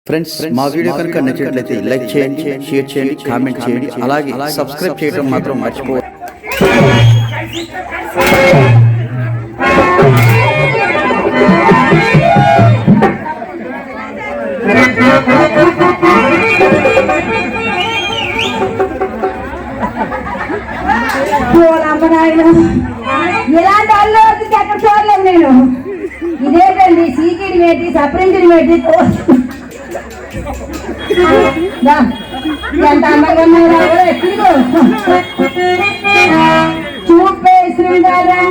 Friends, మా video కనుక నచ్చినట్లయితే లైక్ చేయండి, షేర్ చేయండి, కామెంట్ చేయండి. అలాగే సబ్స్క్రైబ్ చేయడం మాత్రం మర్చిపోవద్దు. ఇలాంటి వాళ్ళు ఎక్కడ చూడలేదు నేను. ఇదేంటండి సీకిడి మేటి సపరించుడి మేటి ఎంత అందంగా ఉన్నారో ఎక్కడికో చూపే శృంగారం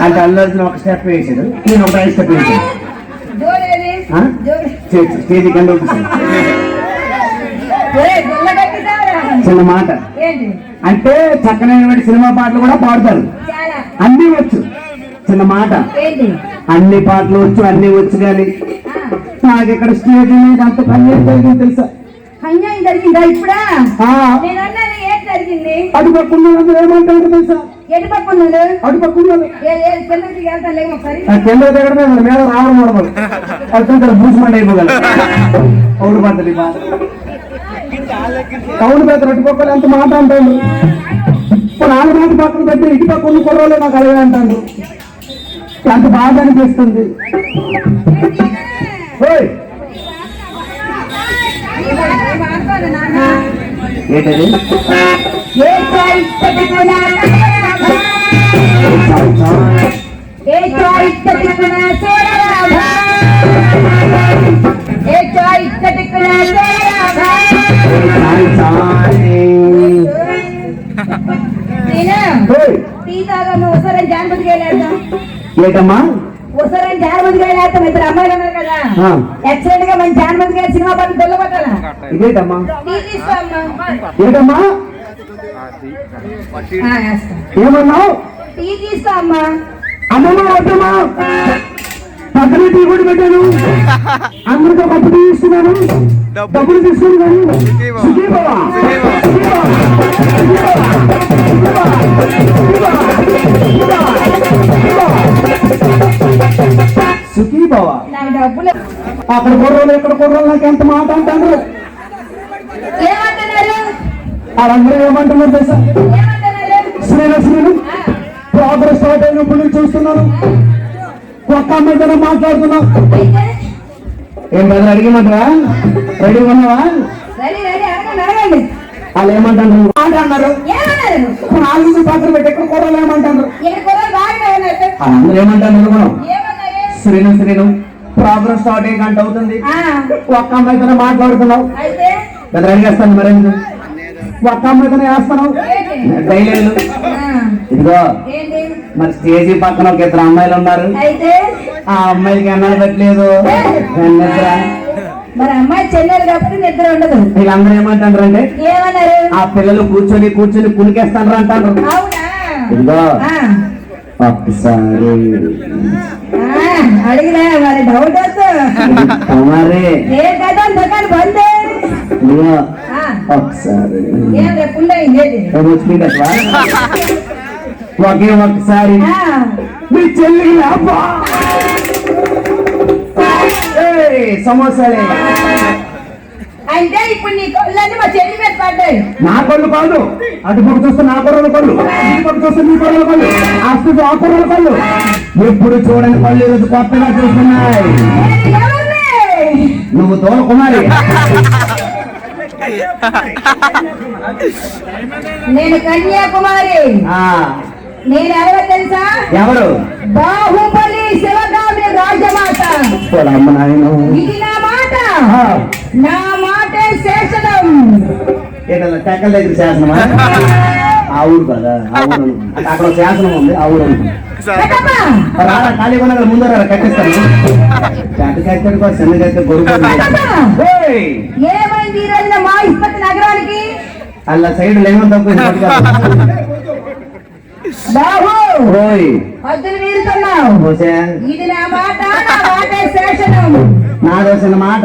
అంటే అల్లర్జున ఒక స్టెప్ వేసాడు, నేను ఒక 5 స్టెప్ వేసాడు. స్టేజ్ కంటే చిన్న మాట అంటే చక్కనైన సినిమా పాటలు కూడా పాడతారు, అన్ని వచ్చు. చిన్న మాట అన్ని పాటలు వచ్చు, అన్ని వచ్చు. కానీ నాకు ఇక్కడ స్టేజ్ మీద అంత పని తెలుసా? అన్యాయం జరిగిందా? ఇప్పుడా అటు పక్కన ఏమంటారు తెలుసా? ఎటు పక్కన్నాడు? అటు పక్కన కింద దగ్గర మీద రావడం మడమలు అక్కడ బూసుమండి అయిపోగలరు. అవును పద్ధతి అవును పెద్ద అటు పక్కన ఎంత మాట అంటాను. నాలుగు మాట పక్కన పెట్టి ఇటు పక్కన కొడవలే నాకు అలాగే అంటాను. ఎంత బాధ అనిపిస్తుంది. ఏంటది? ఏంటమ్మా ఒకసారి జానపతి గారు వేస్తాం. ఇద్దరు అమ్మాయిలు ఉన్నారు కదా, ఎక్సలెంట్ గా మన జానపతి గారి సినిమా పాటలు దొల్లబట్టాలా? ఇదేటమ్మా ఏంటమ్మా ఏమన్నావు? టీ తీసుకో అమ్మా. అమ్మమ్మ వద్దమ్మా, పక్కన టీ కూడా పెట్టాను, అందరితో కప్పు టీ ఇస్తున్నాను, డబ్బులు తీసుకుని కానీ సుఖీ బావా. డబ్బులు అక్కడ కుర్రోలు ఇక్కడ కుర్రోలు నాకు ఎంత మాట అంటారు. ఏమంటున్నారు? వాళ్ళందరూ ఏమంటున్నారు తెలుసా? శ్రీను ప్రోగ్రెస్ స్టార్ట్ అయినప్పుడు నుంచి చూస్తున్నాను. ఒక్క అమ్మాయితో మాట్లాడుతున్నావు. ఏం కదా అడిగమంటారా? రెడీగా ఉన్నావా? వాళ్ళు ఏమంటారు? అన్నారు నాలుగు పక్కన పెట్టి ఎక్కడ కూరలు ఏమంటారు? అందరూ ఏమంటారు? శ్రీను ప్రోగ్రెస్ స్టార్ట్ అయ్యి గంట అవుతుంది, ఒక్క అమ్మాయితో మాట్లాడుతున్నావు. రెడీగేస్తాను మరి ఒక్క అమ్మాయితోనే వేస్తున్నావు. డైలేదు ఇదిగో మరి స్టేజీ పక్కన ఒక 2 అమ్మాయిలు ఉన్నారు. ఆ అమ్మాయిలకి ఎన్నాళ్ళు పెట్టలేదు. మరి అమ్మాయి చెల్లెలు కాబట్టి నిద్ర ఉండదు. వీళ్ళందరూ ఏమంటారు అంటే ఆ పిల్లలు కూర్చొని కునికేస్తాను అంటారు. ఇదిగో ఒక్కసారి అడిగినా మరి డౌట్ మరి బందే ఒకసారి ఒకే ఒక్కసారి మీ చెల్లి సమోసాలే అంటే ఇప్పుడు నీ కళ్ళన్నీ మా చెల్లి మీద పడ్డాయి. నా కళ్ళు కాదు, అటు పక్క చూస్తే నా కొర్రల కళ్ళు, ఈ పక్క చూస్తే నీ కొర్రల కళ్ళు, అస్తు ఆ కొర్రల కళ్ళు. ఎప్పుడు చూడని కళ్ళు ఈరోజు కొత్తగా చూస్తున్నాయి. నువ్వు తోల కుమారి. నేను కన్యాకుమారి. నేను ఎవరో తెలుసా? ఎవరు? బాహుబలి శివగామి రాజమాత. ఇది నా మాట, నా మాటే శాసనం. టెక్కల దగ్గర శాసనమా? ఆ ఊరు కదా ఆ ఊరు అనుకున్నా. అంటే అక్కడ శాసనం ఉంది ఆ ఊరు అనుకున్నా. పెట్టమ్మా. రారా ఖాళీ కొనగల ముందు రా కట్టిస్తాను. కట్టాడు చిన్నగా అయితే ఏమైంది ఈ రోజున మా ఇస్పతి నగరానికి? అలా సైడ్ లేమని తక్కువ బాబు ఓయ్ హద్దులు మీరుతున్నావు. ఓసే ఇది నా మాట, నా మాటే శాసనం. నాదోసిన మాట.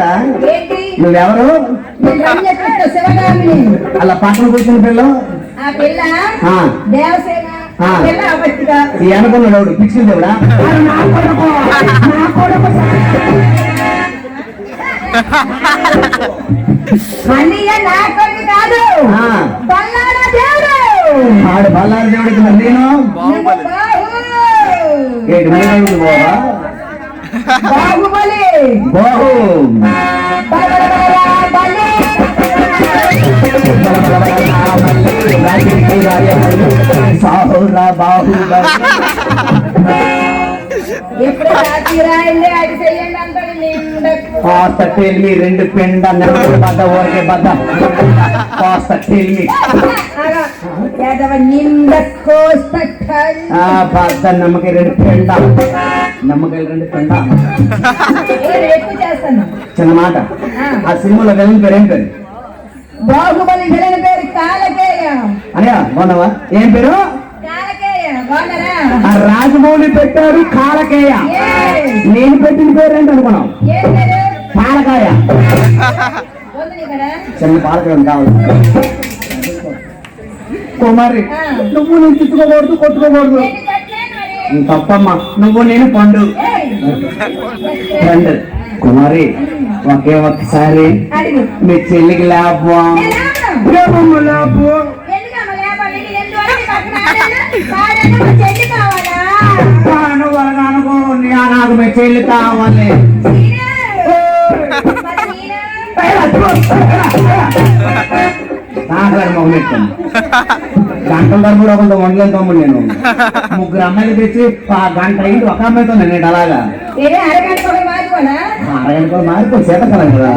ఏంటి? నువ్వెవరు? నేను రమ్యకృష్ణ శివగామిని. అలా పక్కన కూర్చున్న పిల్ల ఆ పిల్ల ఆ. దేవసేన. ఆ. ఆ పిల్ల అవట్టిగా. ఈ అనుకున్నాడు ఎవడు పిక్చర్ దేవుడా? అన్నయ్య నా కొడుకు కాదు, ఆ. బల్లాడ దేవుడు. ఆడు బల్లారి దేవుడికి మరి నేను ఏంటి నేను బాబా బాహుబలి. బాహు బలి. సాహురా బాహుబలి. ఎప్పుడు రాత్రి రాయండి అది చెయ్యండి అంటాడు. కాస్త టెల్మి రెండు పెండ నెలలు బద్ద ఊరికే బద్ద కాస్త టెల్మి బద్ద నమ్మకాయ రెండు పెండ నమ్మకాయలు రెండు పెండ. ఎక్కువ చేస్తాను. చిన్న మాట, ఆ సినిమాలో విలన్ పేరు ఏం పేరు? బాహుబలి విలన్ పేరు కాలకేయ. అయ్యా బాగున్నావా? ఏం పేరు? కాలకేయ. బాగున్నారా? ఆ రాజమౌళి పెట్టారు కాలకేయ. నేను పెట్టిన పేరు ఏంటి అనుకున్నావు? ఏం పేరు? పాలకాయ. ఉంది ఇక్కడ. చిన్న పాలకాయ కావాలి. కుమారి నువ్వు నేను తిట్టుకోకూడదు కొట్టుకోకూడదు. ఏంటి చెప్పలేదు మరి? తప్పమ్మా, నువ్వు నేను పండు ఏయ్. రండి. కుమారి ఒకే ఒక్కసారి అడుగు. మీ చెల్లికి లేపా నేను రాను. లేపమ్మ లేపు. ఎందుకమ్మ లేపాలి? నీకు ఎందువరకు పక్కన ఆడాను? కాదంటే మా చెల్లి కావాలా? నువ్వు అలాగా అనుకో, నాకు మీ చెల్లి కావాలి. సీనా? మరి సీనా? నాకులాగా మొహం పెట్టుకోండి. గంటల తరబడి ఒకరితో వండలేని తమ్ముడు నేను. ముగ్గురు అమ్మాయిలు తెచ్చి ఆ గంట అయింది ఒక అమ్మాయితో నేను అలాగా ఏదే అరగంట ఒకటి మారిపోనా? అరగంట కూడా మారిపో చేతకాలం కదా.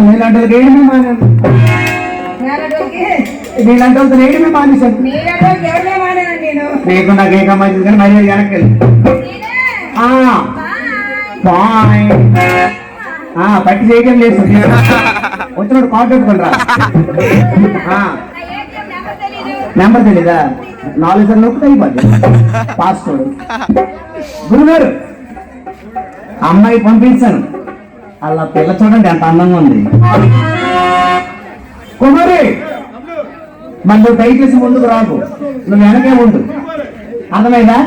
నీలాంటి ఏడుమే మానేను. నీలాంటి వాళ్ళతో ఏడుమే మానేశాను. నీకు నాకు ఏ కమ్మాయి కానీ మర్యాద వెనక్కి బాయ్. పట్టి చేయడం లేదు. వచ్చినప్పుడు కాల్ పెట్టుకుంటా. నెంబర్ తెలీదా? 4 సార్లు నొక్కితే అయిపోద్ది పాస్వర్డ్. గురుగారు అమ్మాయి పంపించాను. అలా పిల్ల చూడండి ఎంత అందంగా ఉంది. కుమారి మరి నువ్వు దయచేసి ముందుకు రాకు, నువ్వు వెనకే ఉండు. అర్థమైందా?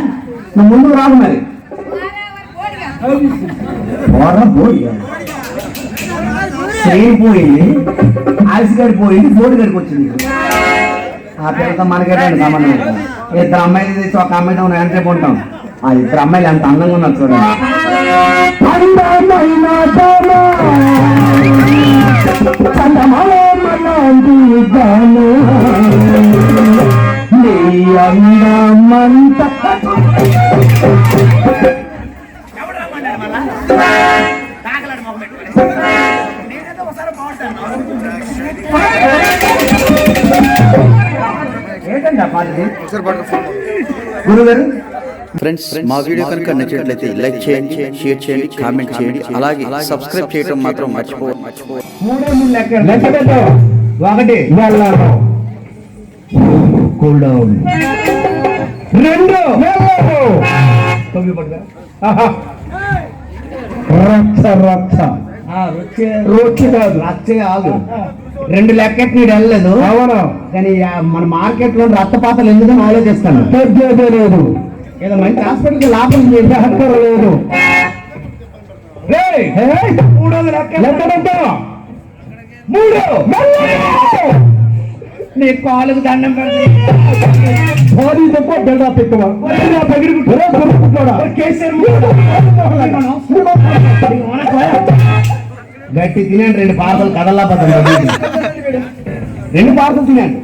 నువ్వు ముందుకు రాకు. మరి ట్రైన్ పోయింది, ఆలసిగడి పోయింది, బోర్డు గడికి వచ్చింది. ఆ పిల్లతో మనకేటండి సంబంధం. ఇద్దరు అమ్మాయిలు తెచ్చి ఒక అమ్మాయితో వెంటనే ఉంటాం. ఆ ఇద్దరు అమ్మాయిలు ఎంత అందంగా ఉన్నారు చూడండి. ఏంటండి ఆ పాటది? గురుగారు ఫ్రెండ్స్, మా వీడియో కనుక నచ్చినట్లయితే లైక్ చేయండి, షేర్ చేయండి, కామెంట్ చేయండి, అలాగే సబ్స్క్రైబ్ చేయడం మాత్రం మర్చిపోవద్దు. 3 లెక్క పెట్టు. 1 కూల్ డౌన్. 2 ఆగు. 2 లెక్కకి నీడు వెళ్ళలేదు. అవును, కానీ మన మార్కెట్ లో రక్తపాతలు ఎందుకని ఆలోచిస్తాను. లేదు, ఏదో మంచి హాస్పిటల్కి లాభం లేదు. 3 లెక్క 3 నీ కాలుకు దండం పెట్టి గట్టి తినండి. 2 పార్సల్ కదల్లా పడుతుంది. 2 పార్సల్ తినండి.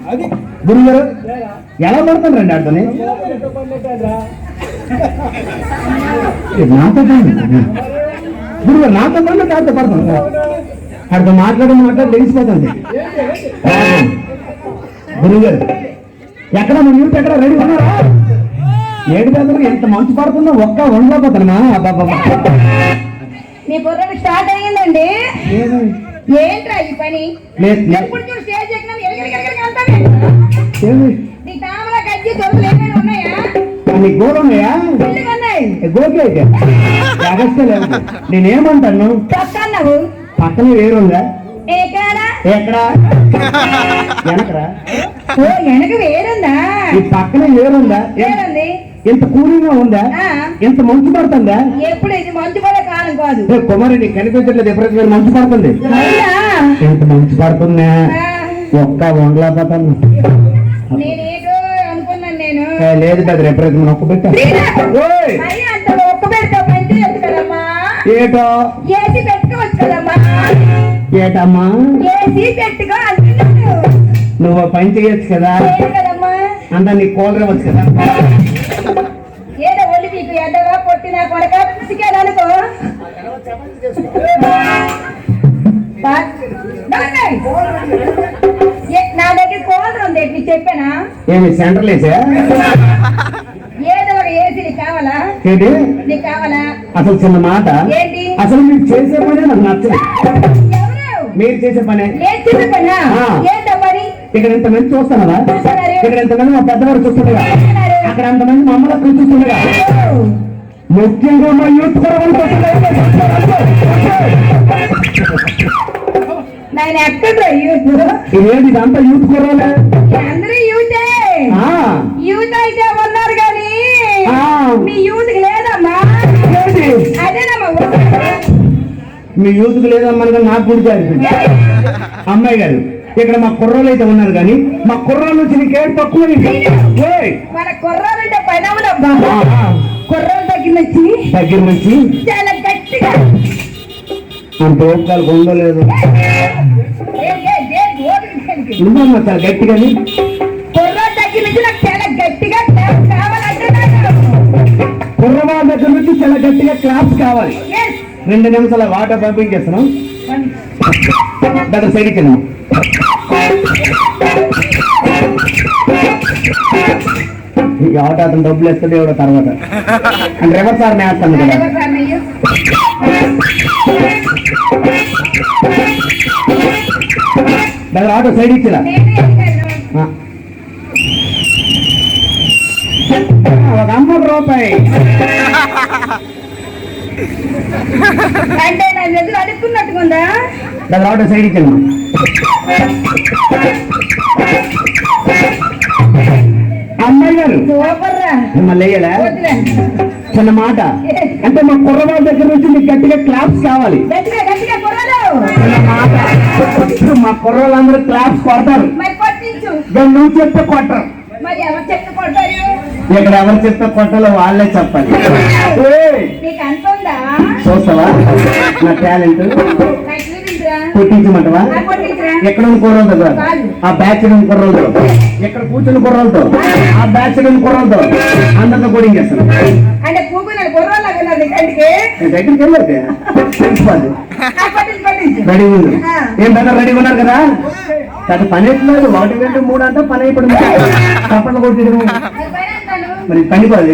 గురుగారు ఎలా పడుతుంది రండి అర్థని నాతో గురువు నాతో దాంతో పడుతుంది అక్కడ మాట్లాడి తెలిసిపోతుంది. గురువు గారు ఎక్కడ మన యూత్ ఎక్కడ రెడీ ఉన్నారా? ఏడు పెద్దలు ఎంత మంచి పడుతుందో ఒక్క ఉండలేకపోతున్నా. మీ కుర్రకు స్టార్ట్ అయ్యిందండి. ఏంట్రా ఈ పని? ఎప్పుడు చూడు స్టేజ్ ఎక్కినాం నీ తామల కజ్జి దొరుకులు ఏమైనా ఉన్నాయా? నీ గోలు ఉన్నాయా? గోకి అయితే నేనేమంటాను పక్కన్నావు పక్కన వేరుందా? ఎక్కడా వెనకరా? ఓ వెనక వేరుందా? ఈ పక్కన వేరుందా? వేరుంది. ఎంత కూలింగ్ ఉందా? ఎంత మంచు పడుతుందా? ఎప్పుడు ఇది మంచు పడే కాలం కాదు. కుమారి నీకు కనిపించట్లేదు ఎప్పుడైతే మంచు పడుతుంది. ఎంత మంచు పడుతుందా? ఒక్క ఉండలేకపోతాను. నేనేదో అనుకున్నాను నేను. లేదు బెదర్ ఎప్పుడైతే మనం ఒక్క పెట్టా అంత ఒక్క పెడతా పని చేయొచ్చు కదమ్మా. ఏటో ఏసీ పెట్టుకోవచ్చు కదమ్మా. ఏటమ్మా ఏసీ పెట్టుకో అనుకున్నాను. నువ్వు పని చేయొచ్చు కదా కదమ్మా. అంతా నీ కూలర్ ఇవ్వచ్చు కదా. ఏదో ఒళ్ళు మీకు ఎడ్డగా పొట్టిన కొడక పిసికేదనుకో. నా దగ్గర కూలర్ ఉంది నీకు చెప్పానా? ఏమి సెంట్రల్ వేసా? ఏదో ఒక ఏసీ నీకు కావాలా? ఏంటి నీకు కావాలా? అసలు చిన్న మాట, ఏంటి అసలు మీరు చేసే పనే నాకు నచ్చలేదు. మీరు చేసే పనే ఏంటో పని? ఇక్కడ ఎంతమంది చూస్తున్నారా? ఇక్కడ ఎంతమంది మా పెద్దవారు చూస్తుండగా, అక్కడ ఎంతమంది మా అమ్మలకు చూస్తుండగా, ముఖ్యంగా మా యూత్ కూడా నేను ఎక్కడ యూత్? ఇదేంటి ఇదంతా యూత్ కుర్రాలే? అందరూ యూతే. యూత్ అయితే ఉన్నారు కానీ మీ యూత్ కి లేదమ్మా. అదేనమ్మా మీ యూత్ కి లేదమ్మా. నాకు గుడి అమ్మాయి గారు ఇక్కడ మా కుర్రోళ్ళు అయితే ఉన్నారు కానీ మా కుర్రోళ్ళు నుంచి నీకేం తక్కువ. మన కుర్రాలంటే పైనమ్మా. కుర్రోళ్ళ దగ్గర నుంచి చాలా గట్టిగా అంత ఓపికలు ఉండలేదు. నువ్వమ్మా చాలా గట్టిగా కుర్రోళ్ళ దగ్గర నుంచి నాకు చాలా గట్టిగా కావాలంటే కుర్రవాళ్ళ దగ్గర నుంచి చాలా గట్టిగా క్లాప్స్ కావాలి. 2 నిమిషాల వాటర్ పంపించేస్తున్నాం. దగ్గర సైడ్కి వెళ్ళాం. ఈ ఆట అతను డబ్బులు వేస్తే ఎవడో తర్వాత అంటే డ్రైవర్ సార్ నేస్తాను కదా. దగ్గర ఆటో సైడ్ ఇచ్చిరా. ఒక ₹1 అంటే నా ఎదురు అడుక్కున్నట్టుకుందా? దగ్గర ఆటో సైడ్ ఇచ్చాను. అమ్మాయి గారు మళ్ళీ వేయలే చిన్న మాట అంటే మా కుర్రవాళ్ళ దగ్గర నుంచి మీకు గట్టిగా క్లాప్స్ కావాలి. మా కుర్రవాళ్ళందరూ క్లాప్స్ కొడతారు. నువ్వు చెప్తే కొట్టరు. ఇక్కడ ఎవరు చెప్తే కొట్టాలో వాళ్ళే చెప్పాలి. చూస్తావా నా టాలెంట్? కొట్టించమంటవా? ఎక్కడ కుర్రలతో కాదు, ఆ బ్యాచ్ కుర్రలతో, ఎక్కడ కూర్చుని కుర్రలతో, ఆ బ్యాచ్ కుర్రలతో అందరితో కోడింగ్ చేస్తాను. దగ్గరికి వెళ్ళదు రెడీ ఉంది. ఏం పెద్ద రెడీ ఉన్నారు కదా. అది పని ఎట్లేదు 1, 2, 3 అంటే పని అయిపోయింది. చప్పట్లు కొట్టించడం మరి పని పడదు.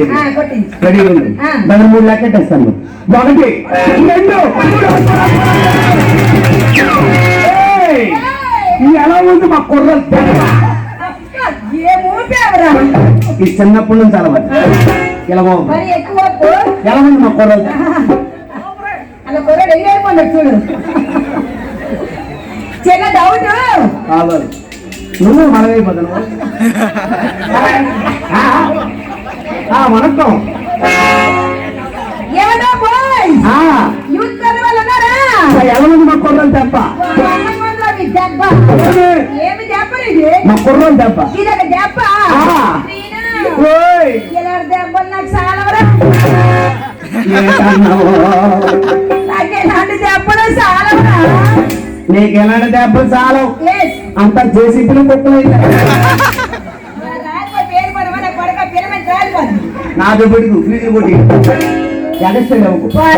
రెడీ ఉంది. దాని 3 లెక్కెట్టేస్తాను. 1, 2 ఎలా ఉంది మా కుర్రలు? ఈ చిన్నప్పటి నుంచి అలవాటు. ఎలా ఎలా ఉంది మా కుర్రలు? చూడు చిన్న డౌట్ కావాలి. నువ్వు మనమైపోతాను. వణకం ఎలా ఉంది మా కుర్రలు దెబ్బ? ఏమి చెప్పలేదు మా కుర్రలు దెబ్బ. ఇదొక దెబ్బ. ఇలాంటి దెబ్బలు నాకు చాలా నాకు ఎలాంటి దెబ్బలు చాలా. నీకు ఎలాంటి దెబ్బలు చాలు అంత చేసి పిల్లలు కొట్టులేదు. పేరు పడవ కొడక పిల్లమని రాలిపోదు. నా దెబ్బడికి ఫీజులు కొట్టి ఎగస్ట్రా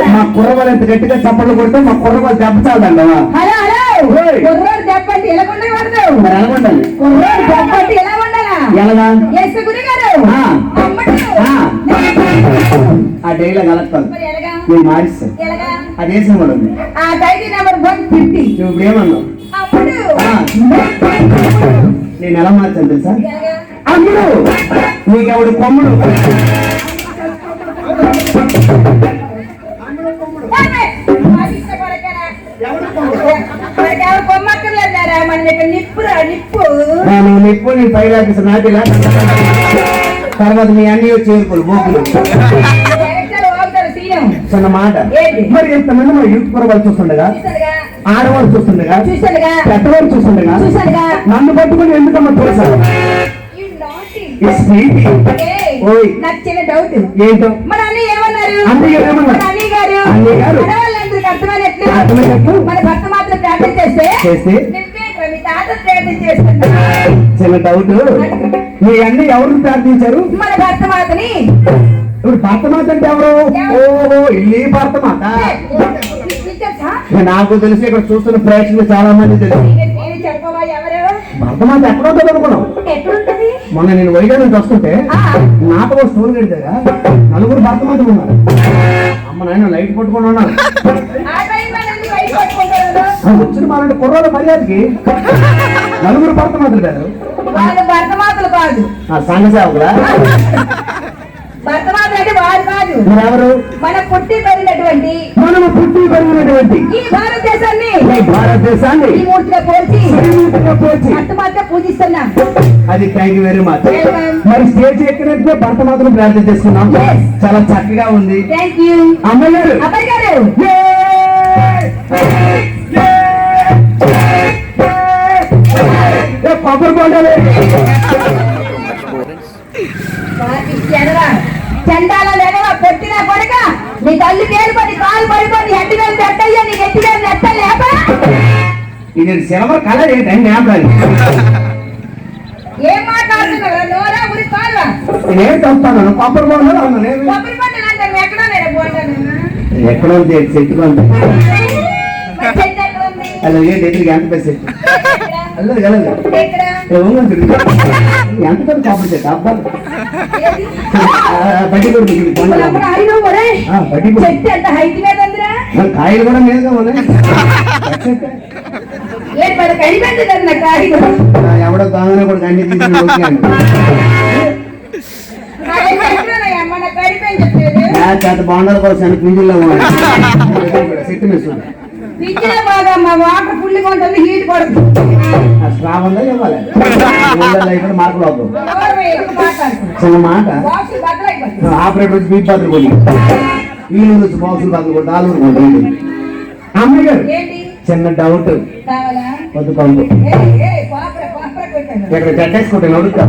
మా కుర్రవాళ్ళు ఎంత గట్టిగా చప్పట్లు కొడితే మా కుర్రవాళ్ళు దెబ్బ చాలంటావా హలో హలో ఓయ్. కుర్రోడు దెబ్బట్టి ఎలా ఉండకూడదు మరి ఎలా ఉండాలి కుర్రోడు దెబ్బట్టి ఎలా ఉండాలా ఎలాగా ఎస్ గురుగారు ఆ. అమ్మడు. ఆ. ఆ డైలాగ్ అలా కాదు మరి ఎలాగా నేను మారిస్తాను ఎలాగా అదే సినిమాలో ఉంది ఆ ఖైదీ నెంబర్ 150 నువ్వు ఇప్పుడు ఏమన్నావు అమ్మడు. ఆ. నేను ఎలా మార్చాను తెలుసా ఎలాగా అమ్ముడు నీకెవడు కొమ్ముడు నువ్వు నిప్పు నీ పై లాగేసి నాటిలా తర్వాత మీ అన్ని చేరుకోలు బోకులు చిన్న మాట మరి ఎంతమంది మా యూత్ కురవాళ్ళు చూస్తుండగా ఆడవాళ్ళు చూస్తుండగా పెద్దవాళ్ళు చూస్తుండగా నన్ను పట్టుకుని ఎందుకమ్మా తెలుసా ఓయ్ నాకు చిన్న డౌట్ ఏంటో మన అన్నయ్య ఏమన్నారు అన్నయ్య ఏమన్నారు? మన అన్నయ్య గారు అన్నయ్య గారు. ఆడవాళ్ళందరికీ అర్థమైనట్లు అర్థమైనట్లు మన భర్త మాత్రం ప్రార్థన చేస్తే చేస్తే నువ్వేంట్రా మీ తాత ప్రార్థన చేస్తున్నా చిన్న డౌట్ మీ అన్ని ఎవరు ప్రార్థించారు మన భర్త మాతని ఇప్పుడు భర్తమాత అంటే ఎవరు ఓహో ఇల్లి భర్తమాత నాకు తెలిసి ఇక్కడ చూస్తున్న ప్రేక్షకులు చాలా మంది తెలుసు చెప్పవా ఎవరు భర్తమాత ఎక్కడ ఉంటుంది అనుకున్నాం ఎట్లుంటది మొన్న నేను వైజాగ్ నుంచి వస్తుంటే నాకు ఒక స్టోర్ కడితేగా నలుగురు భర్తమాతలు ఉన్నారు అమ్మ నాయన లైట్ పట్టుకొని ఉన్నారు ఆ టైంలో ఎందుకు బయట పట్టుకుంటారు వచ్చిన మాలంటే కుర్రోళ్ళ మర్యాదకి నలుగురు భర్తమాతలు కాదు వాళ్ళు భర్త మాతలు కాదు సంఘ సేవకులా భర్త మాతలు అంటే వారు కాదు మరి ఎవరు మన పుట్టి పెరిగినటువంటి మనము పుట్టి పెరిగినటువంటి ఈ భారతదేశాన్ని ఈ భారతదేశాన్ని ఈ మూర్తిగా పోల్చి శ్రీమంతుగా పోల్చి భర్త మాత పూజిస్తున్నాం అది thank you very much Welcome. మరి స్టేజ్ ఎక్కినట్టుగా భర్త మాత్రం ప్రార్థన చేసుకున్నాం Yes. చాలా చక్కగా ఉంది థ్యాంక్ యూ అమ్మగారు అబ్బాయి గారు కొబ్బరి కొండలే చండాల వెనవ పొట్టిన కొడక నీ తల్లి పేరు పడి కాలు పడిపోయి ఎట్టి వేలు పెట్టయ్యా నీ ఎట్టి వేలు నెట్ట లేప ఇది సిల్వర్ కలర్ ఏంటండి జ్ఞాపకాలు ఏం మాట్లాడుతున్నావు నోరా ఉరి కాలువా నేనేం చెప్తాను కొబ్బరి కొండలు అన్నాను కొబ్బరి పంటలు అంటారు ఎక్కడో నేను పోతాను ఎక్కడ ఉంది చెట్టు ఉంది చెట్టు ఎక్కడ ఉంది అలా ఏంటి ఎదురు ఎంత పెద్ద చెట్టు అల్లదు కలదు ఎక్కడ ఎంత పెద్ద కొబ్బరి చెట్టు అబ్బాయి ఏది? బడ్డీ కూడా అప్పుడు ఆయన ఒరే, బడ్డీ కూడా చెట్టు ఎంత హైట్ మీద ఉందిరా కాయలు కూడా మీదుగా ఉన్నాయి లేదు మరి కడిపెట్టదు నా కాయలు ఎవడో దొంగనే కూడా అన్ని తీసుకుని వచ్చాను అమ్మ నా కడిపోయి చెప్పలేదు చేత బాగుండాలి కూడా చిన్న పీజీల్లో చెట్టు మిస్ పిచ్చిలో బాగా మా వాటర్ ఫుల్ గా ఉంటుంది హీట్ పడుతుంది స్ట్రాంగ్ ఉందా ఇవ్వాలి ఇక్కడ మార్కులు అవుతాం మాట్లాడుతున్నాను చిన్న మాట బాక్స్ బద్దలైపోతుంది ఆపరేటర్ వచ్చి బీట్ పాత్ర కొడి వీళ్ళు వచ్చి బాక్సులు పాత్ర కొట్టి ఆలూరు కొట్టి అమ్మాయి గారు ఏంటి చిన్న డౌట్ కావాలా వద్దు పంపు పాపర కొట్టాను ఇక్కడ జట్టేసుకుంటాను అడుగుతా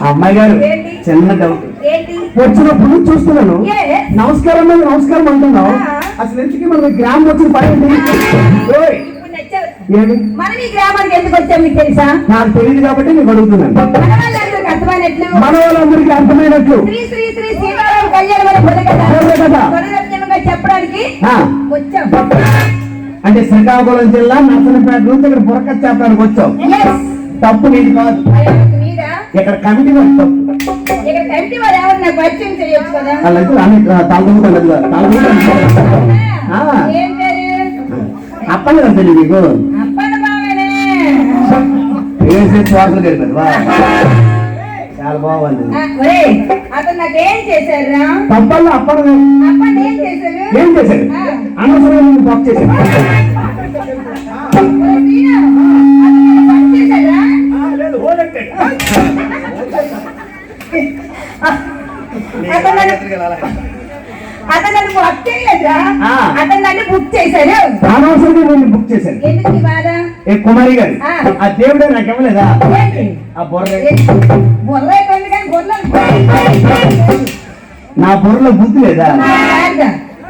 అమ్మాయి గారు ఏంటి? చిన్న డౌట్ ఏంటి వచ్చినప్పుడు చూస్తున్నాను ఏ? నమస్కారం మీద నమస్కారం అంటున్నావు ఆ. అసలు ఎందుకు మన గ్రామం వచ్చిన పని ఏంటి? ఓయ్, ఇప్పుడు నచ్చావు ఏమి మనం ఈ గ్రామానికి ఎందుకు వచ్చాం మీకు తెలుసా నాకు తెలియదు కాబట్టి నీకు అడుగుతున్నాను మన వాళ్ళందరికీ అర్థమైనట్లు మన వాళ్ళందరికీ అర్థమైనట్లు శ్రీ శ్రీ శ్రీ సీతారామ కళ్యాణం అనే బుర్ర కథ బుర్ర కథ. త్వరతరంగా చెప్పడానికి ఆ, వచ్చాం అంటే శ్రీకాకుళం జిల్లా నర్సనపేట నుంచి ఇక్కడ బుర్రక చెప్పడానికి వచ్చావు Yes. తప్పు నీది కాదు మరి మీరా ఇక్కడ కమిటీ వాళ్ళు తప్పు ఇక్కడ కమిటీ వారు ఎవరు నాకు పరిచయం చేయొచ్చు కదా వాళ్ళకి అన్ని తలదుకుంటుంది ఆ. ఏం పేరు అప్పని కదా తెలియదు నీకు అప్పన్న బాగానే వేసే శ్వాసలు కలిపారు వా చాలా బాగుంది ఒరేయ్ అతను నాకేం చేశారా తప్పల్లో అప్పని అప్పన్న ఏం చేశారు ఏం చేశాడు అనవసరంగా తప్పు చేశాడు ఒరేయ్ మీరా, అతను పని చేశారా అతను నన్ను బుక్ చేయలేదురా ఆ. అతను నన్ను బుక్ చేశారు అనవసరంగా నేను బుక్ చేశాను ఎందుకు ఈ బాధ ఏ కుమారి గారు ఆ. ఆ దేవుడే నాకు ఇవ్వలేదా ఏంటి ఆ బుర్ర బుర్ర అయిపోయింది కానీ బుర్ర నా బుర్రలో బుద్ధి లేదా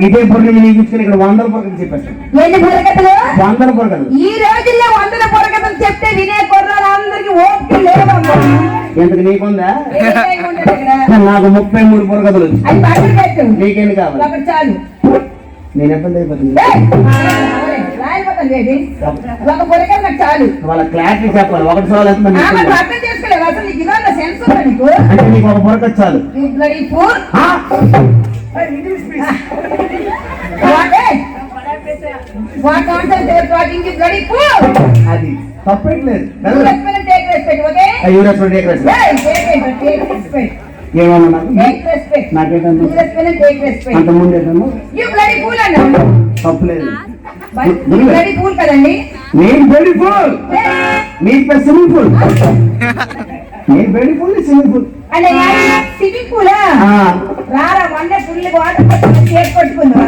ఇదే పొరగలు నీకు ఇచ్చుకుని ఇక్కడ 100 పొరగలు చెప్పేస్తాను. ఎన్ని బుర్రకథలు? 100 పొరగలు. ఈ రోజుల్లో 100 బుర్రకథలు చెప్తే వినే కుర్రాళ్ళందరికీ ఓపిక లేవమ్మా. ఎందుకు నీకుందా? ఏమీ ఉండదు ఇక్కడ. నాకు 33 పొరగదులు. అది పక్కన పెట్టు. నీకేంది కావాలి? ఒకటి చాలు. నేను ఎప్పుడు అయిపోతుంది రాయిపోతాను ఏంటి? ఒక బుర్రకథ నాకు చాలు. వాళ్ళ క్లారిటీ చెప్పాలి. ఒకటి సవాల్ మరి అర్థం చేసుకోలేవు అసలు. నీకు ఇవాళ సెన్స్ ఉందా నీకు? అంటే నీకు ఒక పొరగ చాలు. You bloody fool. What nonsense they are talking, you bloody fool. అది తప్పట్లేదు. You respect and take respect, okay? take respect. Yeah, take respect. ఏమన్నా నాకు? Take respect. నాకేంటన్నా? You respect and take respect. అంత ముందు ఏంటన్నా? You bloody fool అన్నా. తప్పలేదు. You bloody fool కదండి. నేను బ్యూటిఫుల్. నీకు పెద్ద స్విమ్మింగ్ పూల్. నేను బ్యూటిఫుల్ స్విమ్మింగ్ పూల్. అంటే స్విమ్మింగ్ పూలా? రారా మొన్నే ఫుల్ వాటర్ చేసి పట్టుకుందా?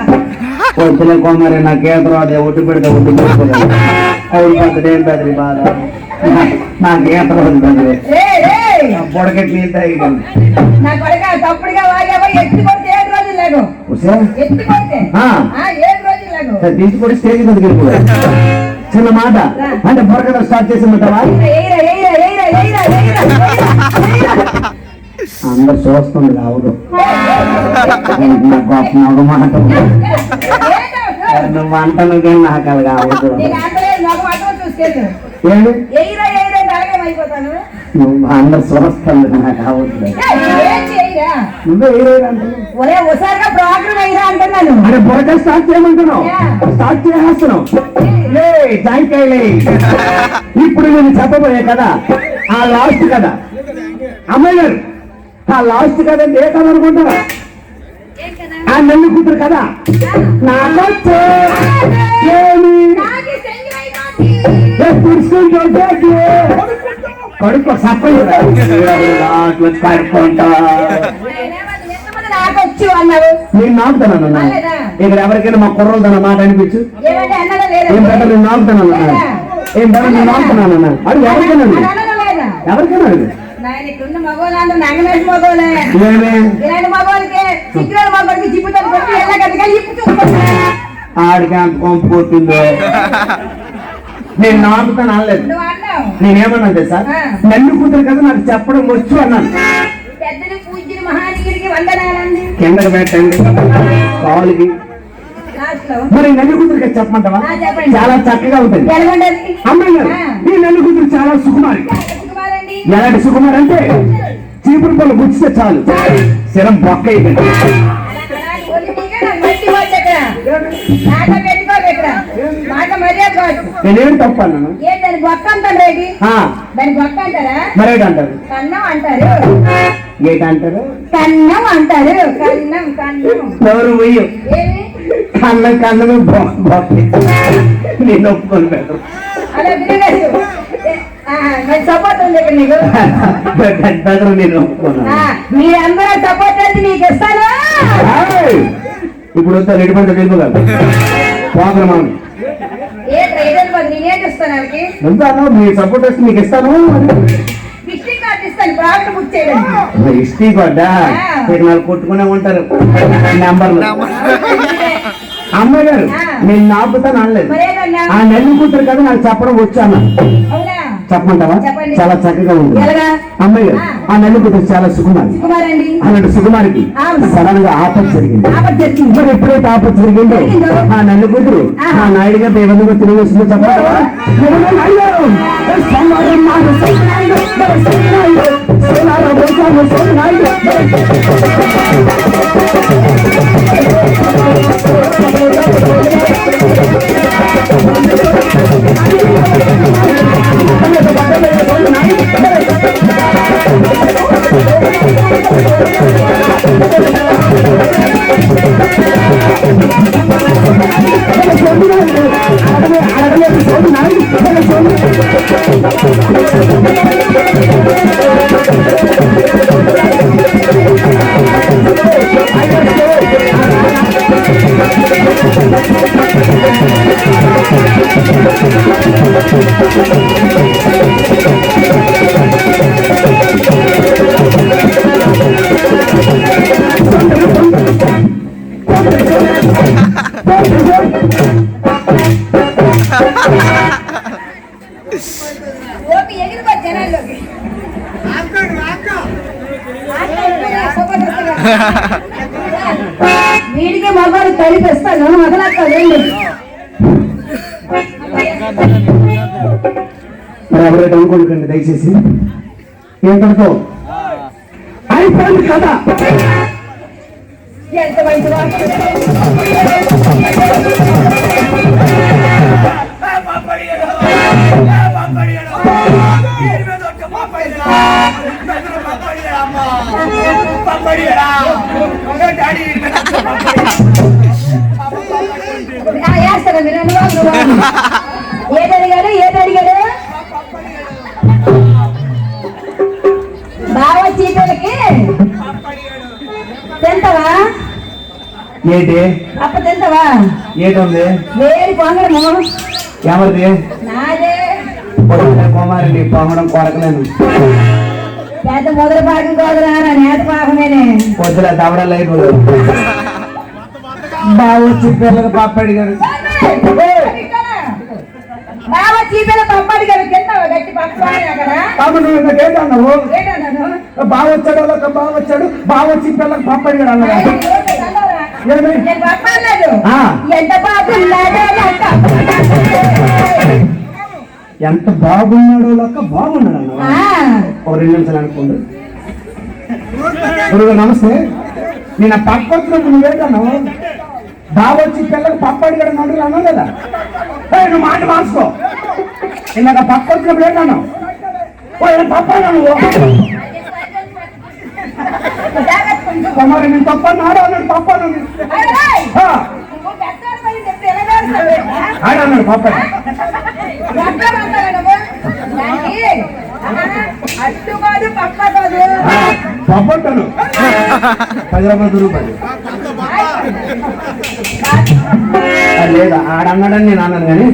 పొద్దున కొమ్మరి నాకు ఈత ఒడ్డు పెడితే ఒడ్డు పెట్టుకోలేదు. అయిపోతుంది ఏం బెదిరి బాధ. నాకు ఈత రోజు బెదిరి బొడకెట్ నీళ్ళు తాగిపోయింది. నా కొడుక తప్పుడుగా వాగావా? ఎత్తి కొడితే 7 రోజులు లేవు. ఎత్తి కొడితే 7 రోజులు లేవు. తీసుకొని స్టేజ్ మీదకి వెళ్ళిపోయాడు. చిన్న మాట అంటే బొరకథ స్టార్ట్ చేసిమంటావా? అందరు చూస్తుంది రావుడు. గొప్ప మగ మాట నువ్వు అంటను నాకు అది కావద్దు. నువ్వు అందరు చూస్తుంది నాకు కావద్దు. నువ్వే అంటే బొరక స్టార్ట్ చేయమంటున్నావు. స్టార్ట్ చేస్తున్నావు. జాయికాయలే. ఇప్పుడు నేను చెప్పబోయే కదా ఆ లాస్ట్ కదా అమ్మాయి గారు. ఆ లాస్ట్ కదా ఏ కథ అనుకుంటారా? ఆ నెల్లి కూతురు కదా. నాకొచ్చే కడుపు సప్పలు కడుపుకుంటా నేను నాకుతానన్నా. ఇక్కడ ఎవరికైనా మా కుర్రలు తన మాట అనిపించు. ఏం బెటర్ నేను నాకుతానన్నా. ఏం బెటర్ నేను నాకుతున్నానన్నా. అది ఎవరికైనా ఎవరికైనా ఆడికి అంత కొంపు కొట్టిందో నేను నాకుతాను అనలేదు. నేనేమన్నా తెలుసా? నన్ను కూతురు కదా నాకు చెప్పడం వచ్చు అన్నాను. కిందకి పెట్టండి కాలుకి. మరి నన్ను కూతురికి చెప్పమంటావా? చాలా చక్కగా ఉంటుంది. అమ్మాయి గారు ఈ నన్ను కూతురు చాలా సుకుమారి. ఎలాంటి సుకుమారి అంటే చీపురు పళ్ళు గుచ్చితే చాలు శరం బొక్క అయిపోయింది. నేనేం తప్పు అన్నాను? మరేంటి అంటారు? ఏంటంటారు? కన్నం అంటారు. కన్నం కన్నం ఎవరు పోయి కన్నం కన్నమే బొక్క. నేను ఒప్పుకొని పెట్టరు. సపోర్ట్ ఉంది ఇక్కడ నీకు. నేను ఒప్పుకున్నాను. మీరందరూ సపోర్ట్ అయితే నీకు ఇస్తాను. ఇప్పుడు వస్తా రెడ్డి పంట వెళ్ళిపోగలరు. పోగరమాను నేనేం ఇస్తాను వాళ్ళకి. ఎంతాను మీ సపోర్ట్ వస్తే మీకు ఇస్తాను. విజిటింగ్ కార్డు ఇస్తాను. ప్రాబ్లం బుక్ చేయండి. హిస్టరీ కార్డా? నాకు కొట్టుకునే ఉంటారు నెంబర్లు. అమ్మాయి గారు నేను నాపుతాను అనలేదు. ఆ నెల్లి కూతురు కదా నాకు చెప్పడం వచ్చాను. చెప్పమంటావా? చాలా చక్కగా ఉంది. అమ్మాయి గారు ఆ నెల్లి కూతురు చాలా సుకుమారి. అలాంటి సుకుమారికి సడన్ గా ఆపత్ జరిగింది. మరి ఎప్పుడైతే ఆపత్ జరిగిందో ఆ నెల్లి కూతురు ఆ నాయుడు గారు ఏ విధంగా తిరిగేసిందో చెప్పమంటావా? వీడికి మగవాడు కలిపిస్తాను మొదలక్కదండి. మరి ఎవరైతే అనుకోండి దయచేసి ఏంటంటో అయిపోయింది కదా. ఎంత మంచి వార్త. ఏదడిగాడు బావ చీటలకి తింటావా? ఏంటి అప్ప తింటావా? ఏంటుంది వేడి పొంగడము ఎవరిది? నాదే. కుమారి పొంగడం కొరకలేను. పెద్ద మొదటి పాకం కోదరా నేత పాకమేనే. పొద్దుల దవడలు అయిపోదు. బాగా వచ్చి పిల్లలు పాపడి గారు బావ చీపల పప్పడి గారు తింటావా? గట్టి పక్కనే అన్నావు. బాగా వచ్చాడు బాగా వచ్చాడు బాగా వచ్చి పిల్లలకు పాపడి గారు అన్నాడు. ఎంత బాగున్నాడో ఎంత బాగున్నాడో లెక్క బాగున్నాడు అన్న. ఒక 2 నిమిషాలు అనుకోండి. నమస్తే. నేను ఆ పక్క వచ్చినప్పుడు నువ్వేటన్నావు? బాగా వచ్చి పిల్లలకు పప్పడి గారు అన్నాడు అన్నావు కదా. నువ్వు మాట మార్చుకో. ఇందాక పక్క వచ్చినప్పుడు ఏంటన్నావు? పప్పాడు నువ్వు. కుమారి నేను తప్పన్నాడు అన్నాడు. పప్పాడు ఆడన్నాడు. పప్పాడు పప్పట్టాను 10 రూపాయలు లేదా ఆడన్నాడని నేను అన్నాను. కానీ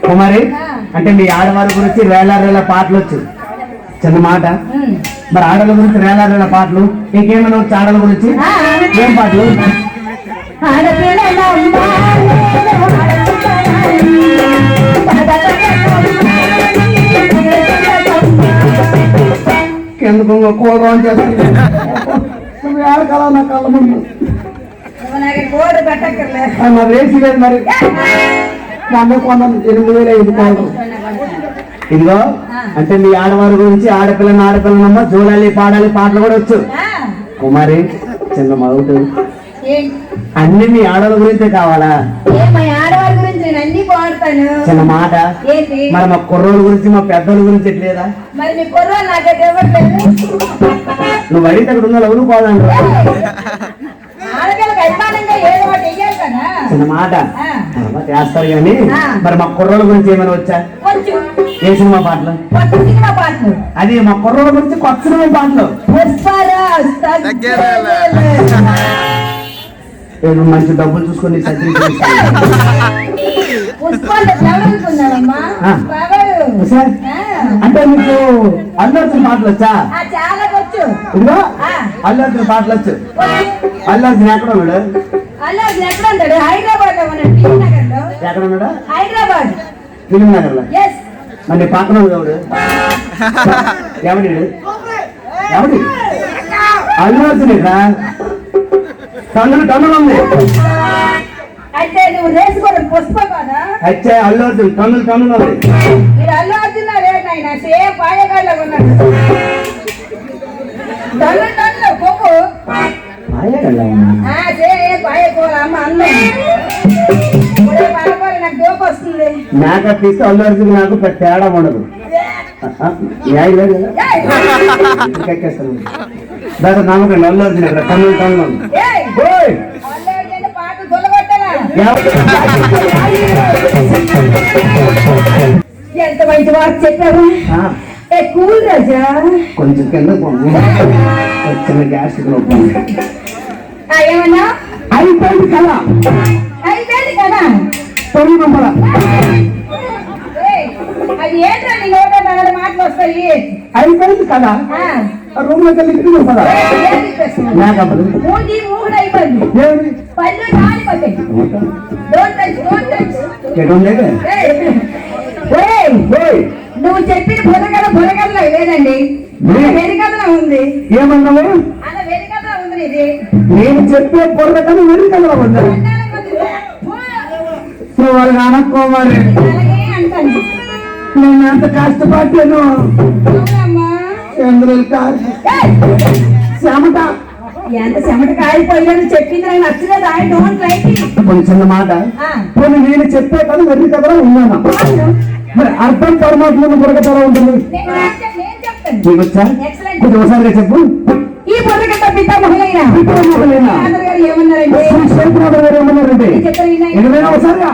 కుమారి అంటే మీ ఆడవారి గురించి వేలారేళ్ళ పాటలు వచ్చు. చిన్న మాట. మరి ఆడల గురించి వేలారేళ్ళ పాటలు ఇంకేమైనా వచ్చి ఆడల గురించి ఏం పాటలు? ఎందుకు కూర చేస్తుంది ఆడకాల నా కళ్ళ ముందు రేసి లేదు. మరి అన్న కొన్నాను 8,000 ఇదిగో అంటే మీ ఆడవారి గురించి ఆడపిల్లనమ్మ జోడాలి పాడాలి పాటలు కూడా వచ్చు. కుమారి చిన్న మగుడు అన్ని మీ ఆడవాళ్ళ గురించే కావాలా? ఆడవారి గురించి నేను అన్ని పాడతాను. చిన్న మాట. మరి మా కుర్రోళ్ళ గురించి మా పెద్దోళ్ళ గురించి ఎట్లేదా? మరి మీ కుర్రోళ్ళు నాకైతే ఇవ్వట్లేదు. నువ్వు అడిగితే అక్కడ ఉన్న ఎవరు పోదాను. చిన్న మాట చేస్తారు కానీ మరి మా కుర్రోళ్ళ గురించి ఏమైనా వచ్చా? ఏ సినిమా పాటలు? అది మా కుర్రోళ్ళ గురించి కొత్త సినిమా పాటలు. మంచి డబ్బులు చూసుకొని అంటే మీకు అల్లు అర్జున్ పాటలు వచ్చా? ఇదిగో అల్లు అర్జున్ పాటలు వచ్చు. అల్లు అర్జున్ ఎక్కడ ఉన్నాడు? హైదరాబాద్ ఎక్కడ ఉన్నాడు? హైదరాబాద్ ఫిలిం నగర్ లో. మరి పక్కన ఎవడు? ఎవడి ఎవడి? అల్లు అర్జున్ ఇక్కడ టన్నులు ఉంది. అయితే నువ్వు రేసుకోవడం పుష్ప కదా? అయితే అల్లు అర్జున్ టన్నులు ఉంది. మీరు అల్లు అర్జున్ లేదైనా సేమ్ పాయగాళ్ళ ఉన్నాడు. టన్నులు కొవ్వు మేకప్ తీస్తే అల్లు అర్జున్ నాకు తేడా ఉండదు. ఎక్కేస్తాను దాకా నమ్మకండి. అల్లు అర్జున్ ఇక్కడ టన్నులు ఎంత మంచి వార్త చెప్పావు. కూల్ రాజా కొంచెం కింద చిన్న గ్యాస్ ఏమన్నా అయిపోయింది కదా. అయిపోయింది కదా. అది ఏంటో నీ నోట మాటలు వస్తాయి. అయిపోయింది కదా. రూమ్ లోకి వెళ్ళి మూడు అయిపోయింది. పళ్ళు రాలిపోతాయి. నువ్వు చెప్పిన బుర్రగల లేదండి. వెరిగదలా ఉంది. ఏమన్నావు? అలా వెరిగదలా ఉంది. ఇది నేను చెప్పే పొరద కానీ వెర్రి కథలో ఉందా వాళ్ళు అనక్కోమని అంటాను నేను ఎంత కష్టపడ్డాను చంద్రులు చెమట ఎంత చెమట కాలిపోయాను చెప్పింది నాకు నచ్చలేదు. I don't like it. కొంచెం చిన్న మాట కొన్ని నేను చెప్పే కదా వెర్రి కథలో ఉన్నాను. మరి అర్థం పరమాత్మ పొరగ తర ఉంటుంది. నీకు వచ్చా కొంచెం ఒకసారిగా చెప్పు. ఈ పొరగట్ట పితామహులైన గారు ఏమన్నారంటే శ్రీశంకరనాథ్ గారు ఏమన్నారంటే ఏదైనా ఒకసారిగా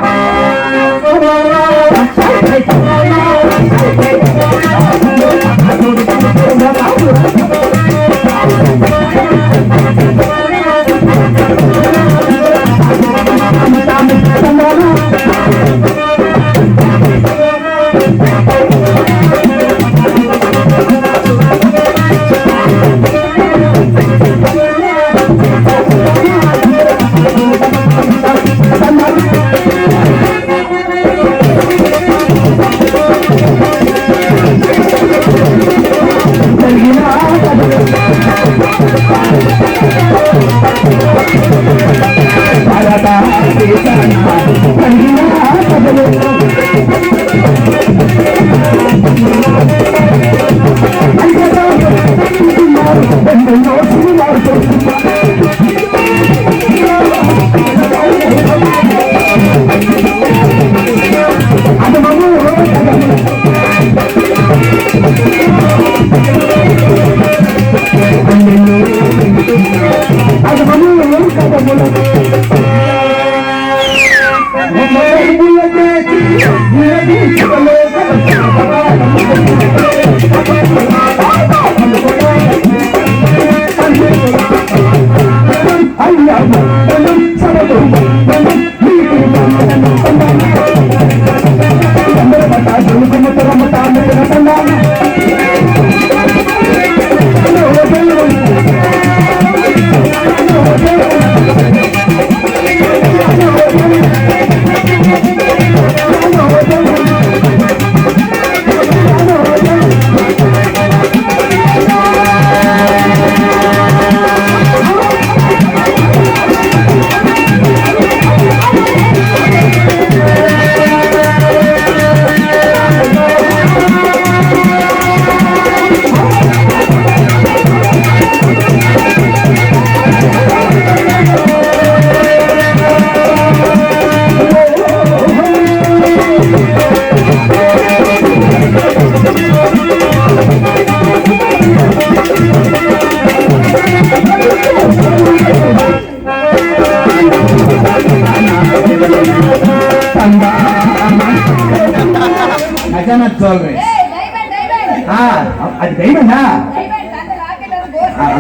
అది డైమండా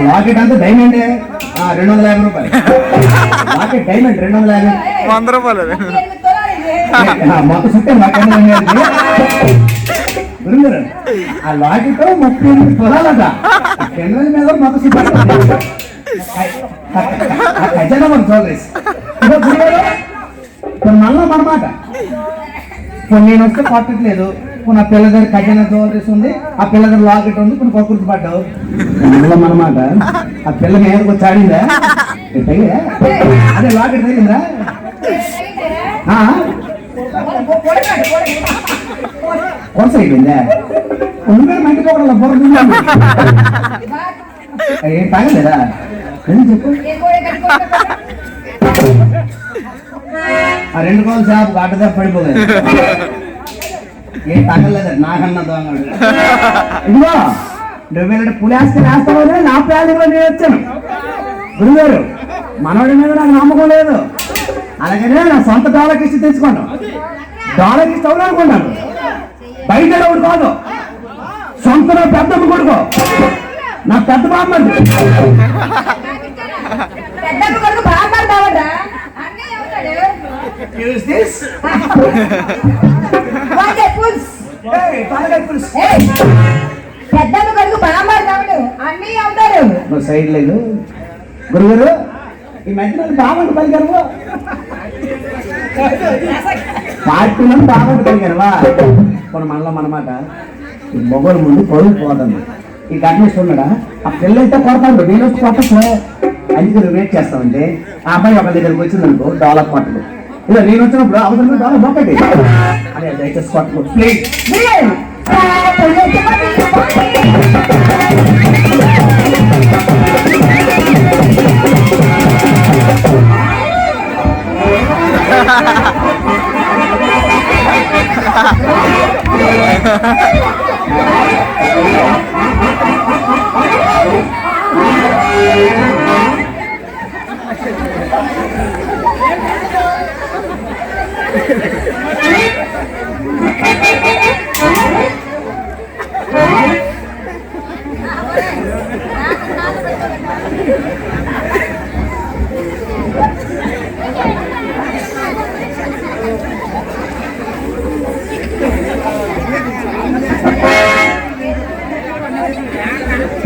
లాకెట్ అంతా డైమండే 250 రూపాయలు లాకెట్ డైమండ్ 250 100 రూపాయలు మొత్తం చుట్టే ఆ లాకెట్ 38 పొలాలట కెమెరా మీద మొత్తం చుట్టారు ఖజానా మన జ్యువెలరీస్ మళ్ళా మనమాట నేను వస్తే పట్టట్లేదు నా పిల్ల దగ్గర ఖజానా జ్యువెలరీస్ ఉంది ఆ పిల్ల దగ్గర లాకెట్ ఉంది కొన్ని పక్కూర్చి పడ్డావు మనమాట ఆ పిల్ల మీదకి వచ్చి ఆడిందా అదే లాకెట్ తగిలిందా కొరస అయిపోయిందా ఉండే మంటి కూడా బొర ఏం తాగలేదా చెప్పు ఆ 2 కోళ్ళ చేప అడ్డదా పడిపోలేదు ఏం తగలేదు నాకన్నా దొంగడు ఇదిగో నువ్వు పులేస్తే వేస్తావని నా ప్లానింగ్ లో నేను వచ్చాను గురుగారు మనోడి మీద నాకు నమ్మకం లేదు అలాగనే నా సొంత డాలర్కి ఇచ్చి తెచ్చుకోండి డాలర్కి ఇస్తే అవును అనుకున్నాను బయట ఒకటి కాదు సొంత నా పెద్దమ్మ కొడుకు నా పెద్ద బామ్మది పెద్దమ్మ కొడుకు బామ్మారు కావడు అన్నీ అవుతారు సైడ్ లేదు గురుగారు ఈ మధ్యలో బాగుంటు పలికారు పార్టీలను బాగుంటు పలికారువా కొన్ని మనలో మనమాట ఈ మొగలు ముందు పరుగు పోతుంది ఈ గట్టిస్తున్నాడా ఆ పిల్లలైతే కొడతాడు నేను వచ్చి కొట్టచ్చు అందుకే నువ్వు వెయిట్ చేస్తావంటే ఆ అబ్బాయి ఒక దగ్గరికి వచ్చింది అనుకో డెవలప్ పట్టదు ఇలా నేను వచ్చినప్పుడు అవసరం డెవలప్ ఒక్కటి అదే దయచేసి పట్టుకో ప్లీజ్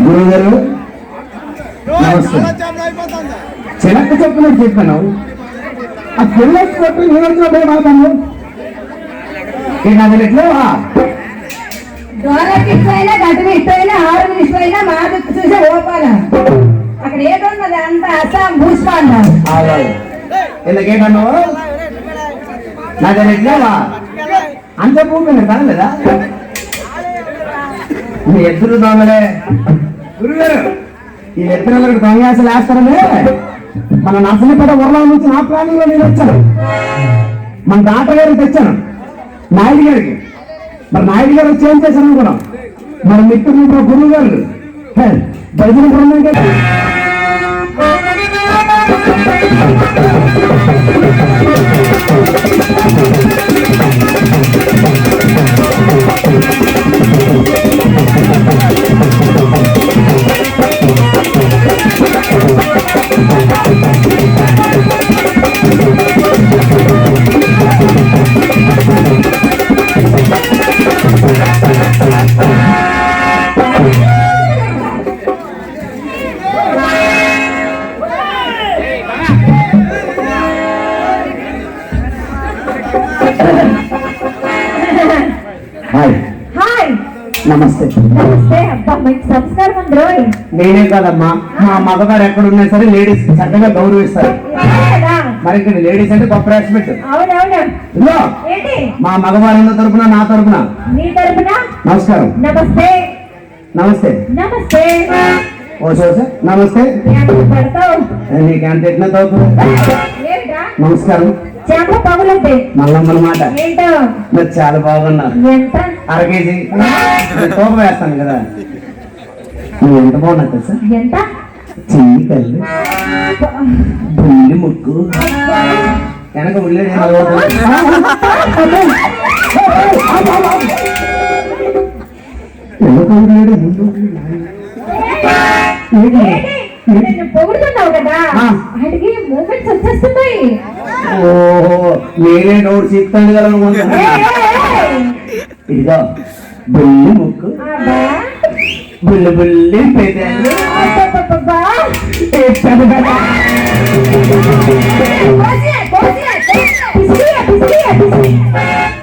గురువు గారు నమస్తే చిలక చెప్పు చెప్పాను ఆ పిల్ల కొట్టు నేను వచ్చినప్పుడు మాట్లాడు ఇక అది ఎట్లా దూరకి ఇష్టమైనా గడ్డకి ఇష్టమైనా ఆరు ఇష్టమైనా మా దిక్కు చూసే ఓపాల అక్కడ ఏదున్నది అంత అస్సాం భూస్పాండారు ఎందుకేటన్నావు నాకు అది ఎట్లేవా అంత భూమి తనలేదా మీ ఎద్దులు దొంగలే గురుగారు ఈ ఎద్దులకు దొంగయాసలు వేస్తారనే మన నర్సనపేట ఊర్లో నుంచి నా ప్లానింగ్ లో నేను వచ్చాను మన డాక్టర్ గారికి తెచ్చాను నాయుడు గారికి మరి నాయుడు గారు వచ్చి ఏం చేశాను అనుకున్నాం మరి మిత్రులు గురువు గారు భజన బృందం కదా హాయ్ హాయ్ నమస్తే నమస్తే అబ్బా మీకు సంస్కారం ఉంది నేనే కాదమ్మా మా మగవారు ఎక్కడ ఉన్నా సరే లేడీస్ చక్కగా గౌరవిస్తారు మరి ఇక్కడ లేడీస్ అంటే గొప్ప రెస్పెక్ట్ అవునవును ఇదిగో ఏంటి మా మగవారి తరపున నా తరపున నీ తరపున నమస్కారం నమస్తే నమస్తే నమస్తే ఓ సార్ నమస్తే పడతావు నీకు ఎంత ఎట్లా తోపు ఏంటా నమస్కారం చేప పగులుంటే మల్లమ్మల మాట ఏంటో మీరు చాలా బాగున్నారు ఎంత 1/2 కేజీ తోపు వేస్తాను కదా నువ్వు ఎంత బాగున్నా తెలుసా ఎంత చెయ్యి కళ్ళు బుల్లి ముక్కు వెనక ఉల్లేడు పొగుడుతున్నావు కదా వాటికి మూమెంట్స్ వచ్చేస్తున్నాయి ఓహో నేనే నోటు చెప్తాను కదా ఇదిగో బుల్లి ముక్కు బుల్లి బుల్లి పెదాలు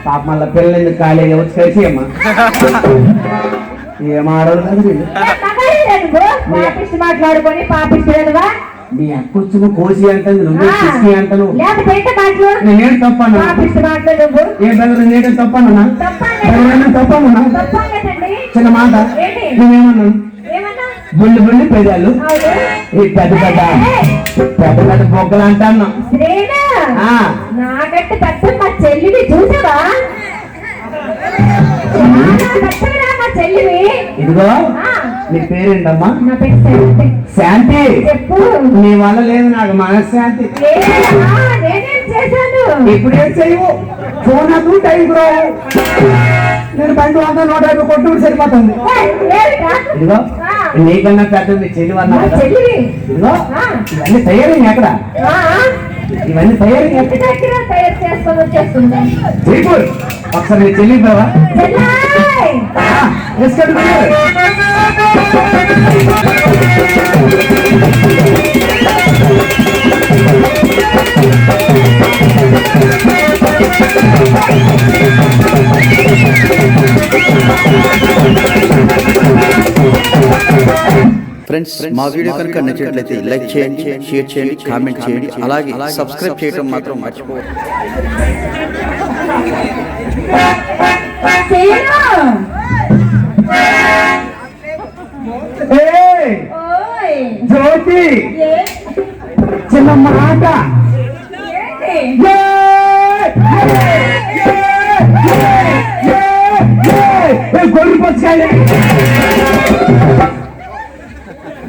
పాప మళ్ళీ పిల్లలు ఖాళీ వచ్చి కలిసి అమ్మా ఏం ఆడవాళ్ళు కాదు వీళ్ళు. మాట్లాడుకొని పాపిస్తున్నా నీ అక్కొచ్చిన కోసి అంటుంది నువ్వు పిసికి అంటాను లేకపోతే నేనేం తప్పను పాపిస్తు మాట్లాడు ఏ బ్రదర్ నేనేం తప్పనున్నా తప్పనున్నా చిన్న మాట నువ్వేమన్నాను బుల్లి బుల్లి పెదాలు ఈ పెద్ద పెద్ద పెద్ద పెద్ద బొగ్గలు అంటాను నాకంటే పెద్ద మా చెల్లిని చూసావా మా చెల్లివి ఇదిగో నీ పేరేంటమ్మా నా పేరు శాంతి చెప్పు నీ వల్ల లేదు నాకు మనశ్శాంతి నేనేం చేశాను ఇప్పుడేం చేయవు ఫోన్ నాకు టైం రావు నేను 150 కొట్టుకుంటూ సరిపోతుంది ఇదిగో నీకన్నా పెద్ద మీ చెల్లి అన్నా కదా ఇదిగో ఇవన్నీ తయారీ ఎక్కడ ఇవన్నీ తయారీ తయారు చేసుకొని వచ్చేస్తుంది జైపూర్ ఒకసారి నీ చెల్లి బావా ఫ్రెండ్స్ మా వీడియో కనుక నచ్చినట్లయితే లైక్ చేయండి, షేర్ చేయండి, కామెంట్ చేయండి, అలాగే సబ్స్క్రైబ్ చేయడం మాత్రం మర్చిపోవద్దు. జ్యోతి చిన్న మాట గొర్రె పచ్చుకాయ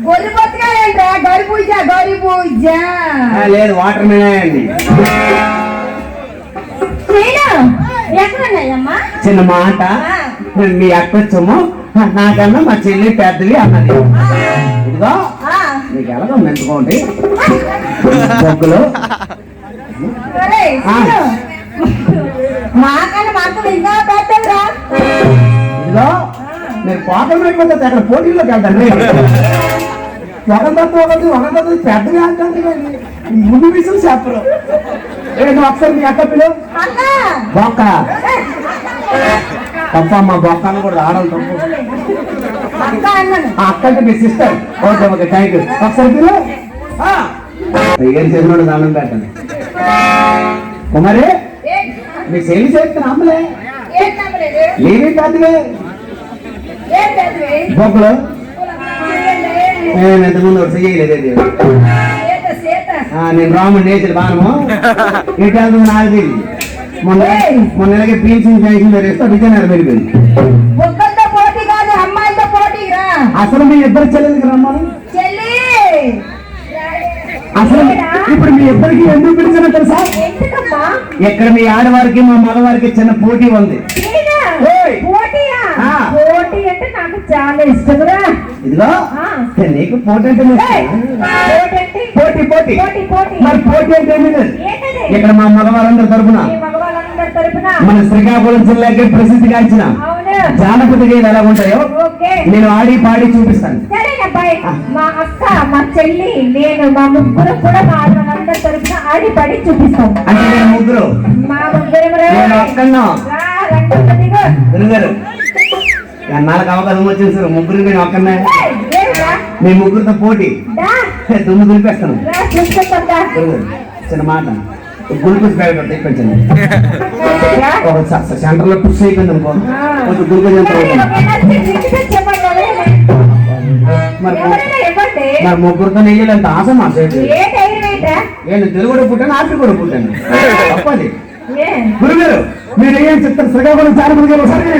గొర్రె పచ్చకాయంట గరి పూజ లేదు వాటర్ మినాయండి. ఎక్కడున్నాయమ్మా చిన్న మాట మీ అక్కొచ్చము నాకన్నా మా చెల్లి పెద్దవి అన్నది. ఇదిగో మీకు ఎలాగో మెంచుకోండి బొగ్గులు. మాకన్నా మాకు ఇంకా పెట్టరా. ఇదిగో నేను పోటం లేకపోతే అక్కడ పోటీల్లోకి వెళ్తాను. ఒకరితో పెద్దగా అంటే ముందు విషయం చెప్పరు. నేను ఒకసారి మీ అక్క పిలు బొక్క తప్ప మా బొక్క అని కూడా ఆడలు తప్పు. అక్క అంటే మీ sister. Okay okay thank you. ఒకసారి పిలు ఏం చేసినాడు దానం పెట్టండి. కుమారి మీ సేవి చేస్తే నమ్మలే లేవి పెద్దవే బొక్కలు మేము ఎంతమంది ఒకటి చేయలేదు. నేను రాముడు నేచర్ బానము ఇటు నాకు తెలియదు. మొన్న నెలకి పీల్చింగ్ చేసిన తెరిస్తే విజయనగరం వెళ్ళిపోయింది. అసలు మీ ఇద్దరు చెల్లెలకి రమ్మని అసలు ఇప్పుడు మీ ఇద్దరికి ఎందుకు పిలిచినా తెలుసా? ఎక్కడ మీ ఆడవారికి మా మగవారికి చిన్న పోటీ ఉంది. పోటీ అంటే నాకు చాలా ఇష్టంరా. ఇదిగో నీకు పోటీ అంటే పోటీ పోటీ మరి పోటీ అంటే ఏమిటి? ఇక్కడ మా మగవాళ్ళందరి తరపున మన శ్రీకాకుళం జిల్లాకి ప్రసిద్ధిగాంచిన జానపద గేయాలు ఎలా ఉంటాయో నేను ఆడి పాడి చూపిస్తాను. మా అక్క మా చెల్లి నేను మా ముగ్గురు కూడా మా అందరి తరపున ఆడి పాడి చూపిస్తాం. అంటే నేను ముగ్గురు మా ముగ్గురు నేను ఒక్కన్నా గురుగారు నాలుగు అవకాశం వచ్చింది సార్. ముగ్గురు నేను ఒక్కనే మీ ముగ్గురితో పోటీ దుమ్ము దులిపేస్తాను. చిన్న మాట గ్లూకోజ్ ప్యాకెట్ తెప్పించండి. సెంటర్ లో పుష్ అయిపోయింది అనుకో కొంచెం గ్లూకోజ్ మరి ముగ్గురితో నెయ్యాలంత ఆశ మా సైడ్. నేను తెలుగు కూడా పుట్టాను ఆఫ్రికా కూడా పుట్టాను తప్పది. గురుగారు మీరు ఏం చెప్తారు? శ్రీకాకుళం చాలా మంది సరిగ్గా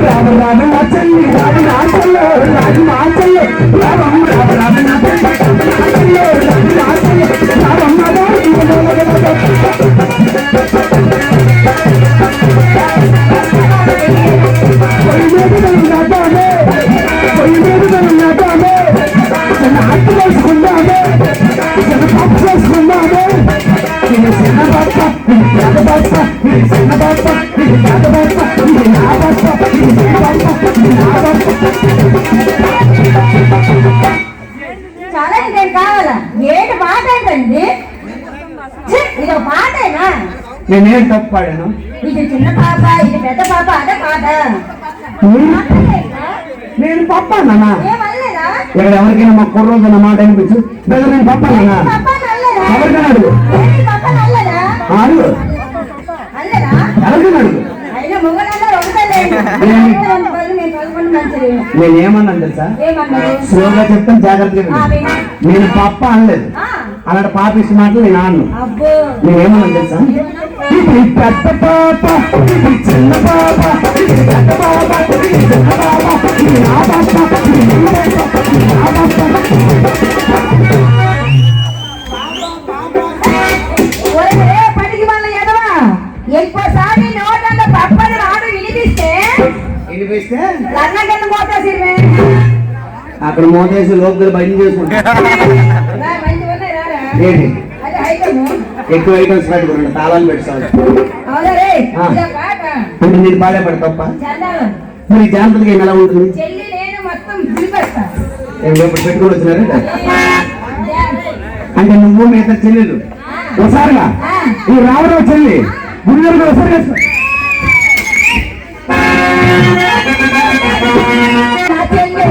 రామ రామ నా చెల్లి రాజు నా చెల్లో రాజు నా చెల్లో రామ రామ రామ నా చెల్లో రాజు నా చెల్లో రామ చాలా ఇదేం కావాలా? ఏంటి పాట ఏంటండి? ఇది ఒక పాటేనా? నేనేం తప్పు పాడాను? ఇది చిన్న పాప ఇది పెద్ద పాప అదే పాట. నేను పప్పానా? ఏమనలేదా? ఇక్కడ ఎవరికైనా మా కుర్రోజు అన్న మాట అనిపించు నేను పప్పానా? ఎవరికైనా అడుగు అడుగు ఎవరికైనా అడుగు. నేనేమన్నాను తెలుసా? స్లోగా చెప్తాను జాగ్రత్తగా. నేను పప్ప అనలేదు. అలాంటి పాపిష్టి మాటలు నేను ఆడను. నేనేమన్నాను తెలుసా? ఇది పెద్ద పాప ఇది చిన్న పాప ఇది పెద్ద పాప ఇది చిన్న పాప ఇది నా పాప ఇది నీ పాప ఇది నా పాప. పనికి వాళ్ళ ఎదవా ఎక్కువసారి నోటంలో పప్పని రాడు వినిపిస్తే లన్నకెళ్ళి మోతేసి అక్కడ మోతేసి లోపల బయట చేసుకుంటా. ఏంటి ఎక్కువ ఐటమ్స్ పెట్టుకుంటా తాళాలు పెట్టుకోవాలి. అంటే నేను పాడే పడి తప్ప మరి జాగ్రత్తగా ఏం ఎలా ఉంటుంది? చెల్లి నేను మొత్తం దిలిపేస్తా. ఇప్పుడు పెట్టుకొని వచ్చినారు అంటే నువ్వు మిగతా చెల్లెలు ఒకసారిగా ఈ రావడం చెల్లి గురుగారు ఒకసారి నా చెల్లి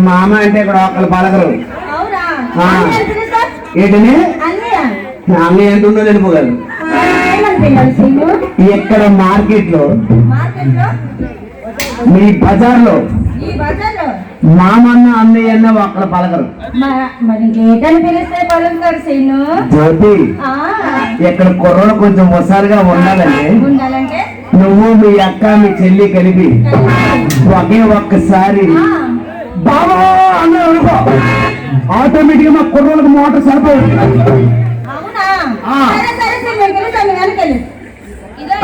మామ అంటే ఇక్కడ ఒక్కరు పలకరు. అవునా? ఏంటని అన్నయ్య అన్నీ ఎంత ఉందో వెళ్ళిపోగలరు. ఇక్కడ మార్కెట్ లో మీ బజార్ లో మామన్న అన్నయ్య అన్న ఒక్కరు పలకరు. మరి గేటని పిలిస్తే పలుకుతారు సీను. జ్యోతి ఇక్కడ కుర్రలు కొంచెం హుషారుగా ఉండాలంటే నువ్వు మీ అక్క మీ చెల్లి కలిపి ఒకే ఒక్కసారి బాబా అన్న అనుకో ఆటోమేటిక్ గా మా కుర్రోళ్ళకి మోటార్ సరిపోతుంది.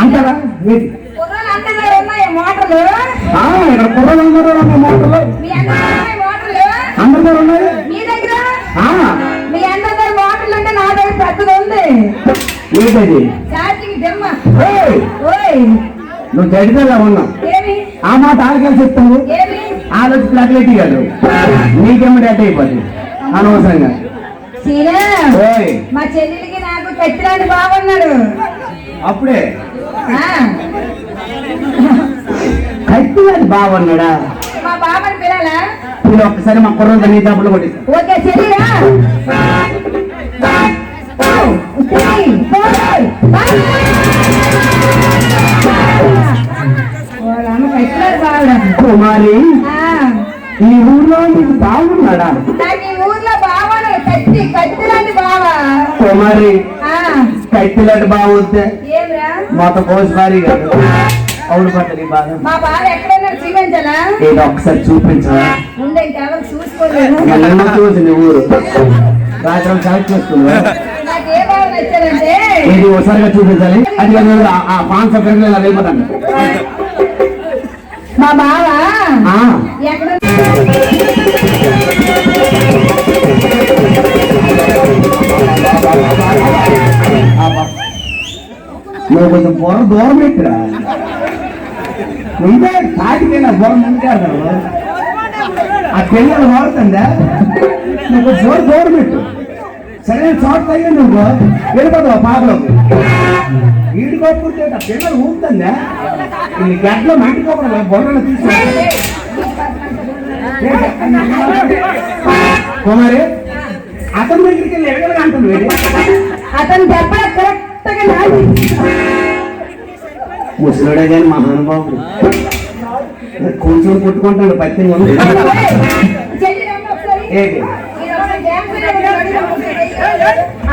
అంటారా మోటార్లు ఇక్కడ కుర్రలు అందరూ మోటార్లు అందరి ఉన్నాయి. మీ దగ్గర మీ అందరి మోటార్లు అంటే నా దగ్గర పెద్దగా ఉంది. ఏంటది? ఛార్జింగ్ దిమ్మ. నువ్వు జడిగా ఉన్నావు. ఆ మాట ఆడకాలు చెప్తావు. ఆలోచించి అట్లెట్టి కాదు నీకేమిటి అట్ట అయిపోద్ది అనవసరంగా. మా చెల్లెలికి నాకు కట్టిరాని బాగున్నాడు. అప్పుడే కట్టిరాని బాగున్నాడా? మా బాబాని పిల్లలా మీరు ఒక్కసారి మా కుర్ర నీ డబ్బులు కొట్టిస్తా. ఓకే చెల్లిరా కుమారి ఈ ఊర్లో నీకు బాగున్నాడా? నాకు ఈ ఊర్లో బావాడు కత్తిలాంటి బావా. కుమారి కత్తిలాంటి బాగుంటే ఏమిరా మొత్తం కోసి భారీ కాదు అవును పట్టని బాగా. మా బావ ఎక్కడన్నాడు చూపించాలా? ఏదో ఒకసారి చూపించా ఉండే ఇంకెవరు చూసుకోలేదు. ఎలా చూసింది ఊరు రాత్రి సెలెక్ట్ చేసుకుందా? నాకు ఏ బావ నచ్చాడంటే ఇది ఒకసారిగా చూపించాలి. అది ఆ పాన్ సబ్జెక్ట్ ఇలా వెళ్ళిపోతాను. మా బావ ఎక్కడ నువ్వు కొంచెం బుర్ర దూరం పెట్టిరా ముందే తాటికైనా బుర్ర ముందే ఆ పిల్లలు వాడుతుందా నువ్వు బుర్ర దూరం పెట్టు సరైన చోట తగ్గి నువ్వు వెళ్ళిపోతావు పాపలోకి ఈడుకోకపోతే ఆ పిల్లలు ఊపుతుందా ఈ గడ్డలో మంటికోకుండా బొర్రలు తీసుకుంటా కుమారి అతని దగ్గరికి వెళ్ళి ఎడగలు అంటుంది అతను చెప్పడం కరెక్ట్ గా నాది. ముసలుడే కానీ మహానుభావుడు కొంచెం పుట్టుకుంటాడు పత్తి చెల్లి రమ్మ ఒకసారి. ఏంటి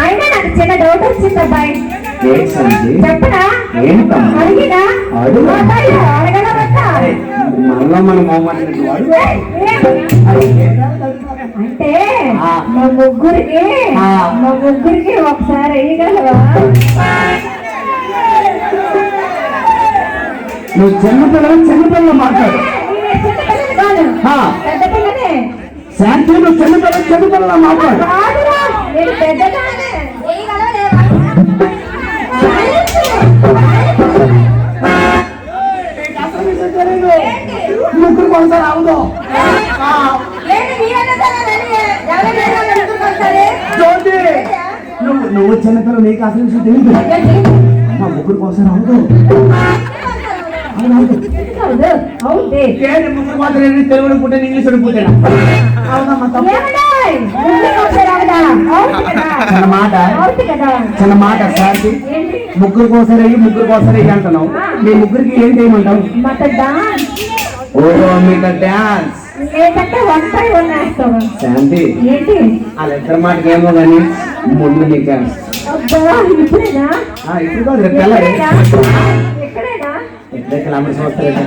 అయినా నాకు చిన్న డౌట్ వచ్చింది అబ్బాయి. ఏంటి సంచి? చెప్పనా? ఏంటమ్మా? అడిగినా? అడుగు. అడగల వద్దా? మళ్ళా మన మొహమ్మద్ వాడు అంటే మా ముగ్గురికి ఒకసారి వేయగలవా? నువ్వు చిన్నపిల్లలు మాట్లాడు కాదు పెద్ద పిల్లనే. శాంతి నువ్వు చిన్నపిల్లలు మాట్లాడు కాదురా, నేను పెద్దదానే. వేయగలవలేవా? ముగ్గురు కొంచెం అవుదో నువ్వు చిన్నపిల్లలు నీకు అసలు తెలియదు మా ముగ్గురు కోసం అవుదు ముగ్గురు మాత్రం తెలుగులో పుట్టాను ఇంగ్లీష్ పుట్టాను చిన్న మాట శాంతి ముగ్గురు కోసం అయ్యి అంటున్నావు మీ ముగ్గురికి ఏం చేయమంటావు? ఓహో మీకు డాన్స్ శాంతి వాళ్ళిద్దరి మాటకి ఏమో కానీ ముందు నీకు ఇప్పుడు కాదు రేపు తెల్లారి ఎక్కడెక్కడ అమలు చూస్తారు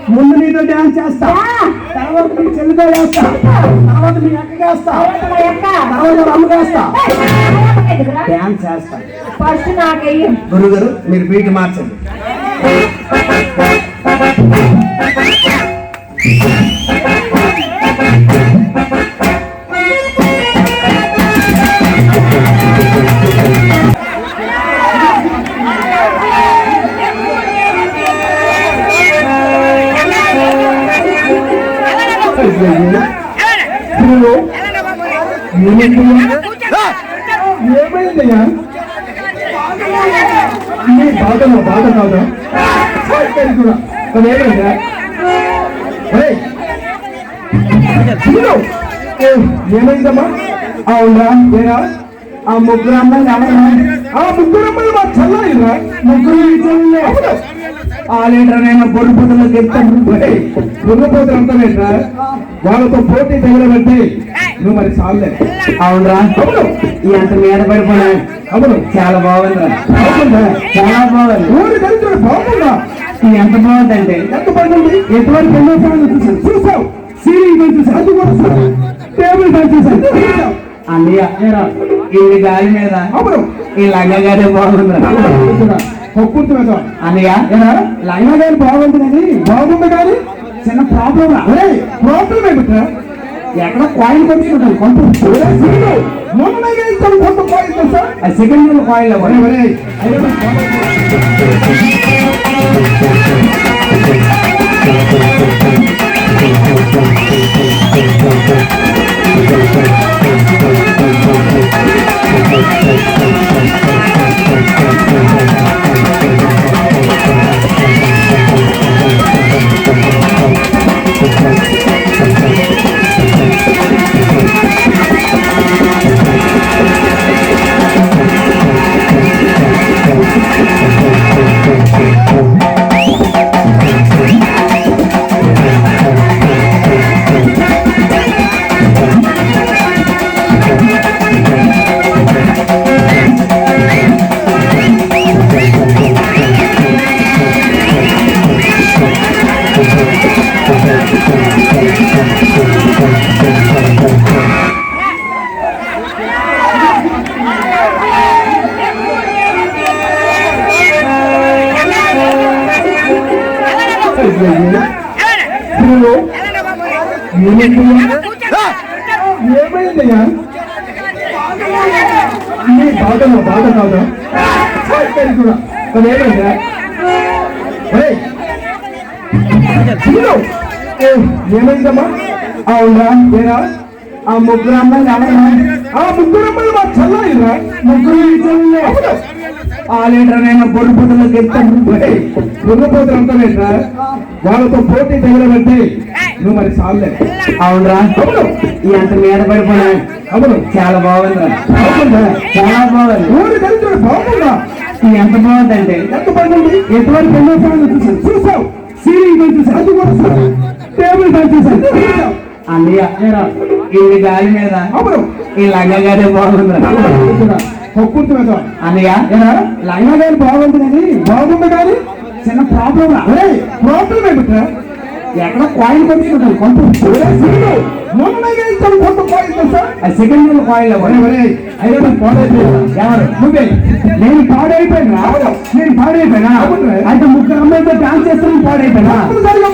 ముందు నీతో డాన్స్ చేస్తా తర్వాత మీ చెల్లితో చేస్తా తర్వాత మీ అక్క చేస్తా తర్వాత అమ్మ చేస్తా డాన్స్ చేస్తా. ఫస్ట్ నాకయ్యి గురుగారు మీరు బీట్ మార్చండి. ఏమైందయ్యా బాధ కాదా ఏమైందా ఏమైందమ్మా? అవునా ఏరా ఆ ముగ్గురు అమ్మాయిలు ఎవరా? ఆ ముగ్గురు అమ్మాయిలు మా చల్లాయిరా ముగ్గురు ఆ లీటర్నైనా బొర్రుపోతులు చెప్తాను బొర్రుపోతులు అంటారా వాళ్ళతో పోటీ తగలబెట్టి నువ్వు మరి చాలే. అవునరా ఎంత మీద పడిపోయినా అవును చాలా బాగుందిరా. చాలా బాగుంది ఊరి కలిసి బాగుందా? ఎంత బాగుందంటే ఎంత బాగుంది ఎటువంటి ఎన్నో చూసాను చూసావు సీలింగ్ చూసాను అది కూడా టేబుల్ చూసాను అన్నయ్య ఈ గాలి మీద అవును ఈ లంగా గారే బాగుందిరా ఒప్పుకుంటున్నా అన్నయ్య లంగా గారి బాగుంది కానీ చిన్న ప్రాబ్లం ప్రాబ్లం ఏమిట్రా ఎక్కడ కాయిన్ కొట్టుకుంటాను కొంత కొంత కాయిన్ సార్ సెకండ్ కాయిన్ ఏమైందయ్యా ఏమైందమ్మా? అవునా ఏరా ఆ ముగ్గురు అమ్మాయిలు ఆ ముగ్గురు అమ్మాయిలు మా చల్లాయిరా ముగ్గురు ఆ లీటర్ నేను బొర్రపోతులకు చెప్తాను బొర్రపోతులు అంటారా వాళ్ళతో పోటీ తగలబెట్టి నువ్వు మరి సాలే. అవునరా ఎంత మీద పడిపోయినా అవును చాలా బాగుందిరా. చాలా బాగుంది ఊరి కలిసి బాగుందా? ఎంత బాగుందండి. ఎంత బాగుంది ఎంతవరకు ఎన్నో చూసాను చూసావు సీలింగ్ చూసాను అది కూడా చూసాను టేబుల్ చూసాను అన్నయ్య ఇన్ని గాలి మీద అవును ఈ లంగగానే బాగుందిరా. ఒప్పుకుంటున్నా అన్నయ్య లంగగాని బాగుంది కానీ చిన్న ప్రాబ్లం ప్రాబ్లం ఏమిట్రా? ఎక్కడ కాయిన్ కొట్టుకుంటాను కొంత కొంత coin sir second hand coin అయితే ఎవరు నువ్వే నేను పాడైపోయినా అయితే ముగ్గురు అమ్మాయితో డాన్స్ చేస్తాను పాడైపోయినా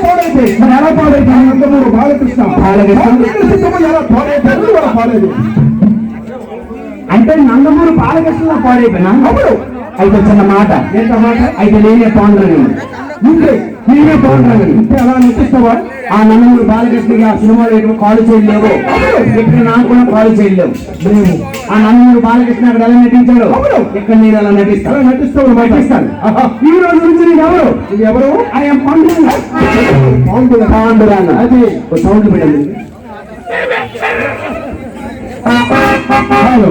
పాడైపోయి మరి ఎలా పాడైపోయినా బాలకృష్ణ ఎలా పాడైపోయారు అంటే నందమూరి బాలకృష్ణ పాడైపోయినా అప్పుడు అయితే చిన్న మాట ఏంటన్నమాట అయితే నేనే పాడుతున్నాను నేనే పాడుతున్నాను ఇంటే అలా నటిస్తావా? ఆ నందమూరి బాలకృష్ణకి ఆ సినిమాలో కాలు చేయలేవు ఇక్కడ నాకు కూడా కాలు చేయలేవు. ఆ నందమూరి బాలకృష్ణ అక్కడ ఎలా నటించాడు ఇక్కడ నేను అలా నటిస్తాను ఈ రోజు నుంచి నేను ఎవరు ఆయన పాండురాన్న అది సౌండ్ పెట్టండి. హలో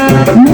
Hey,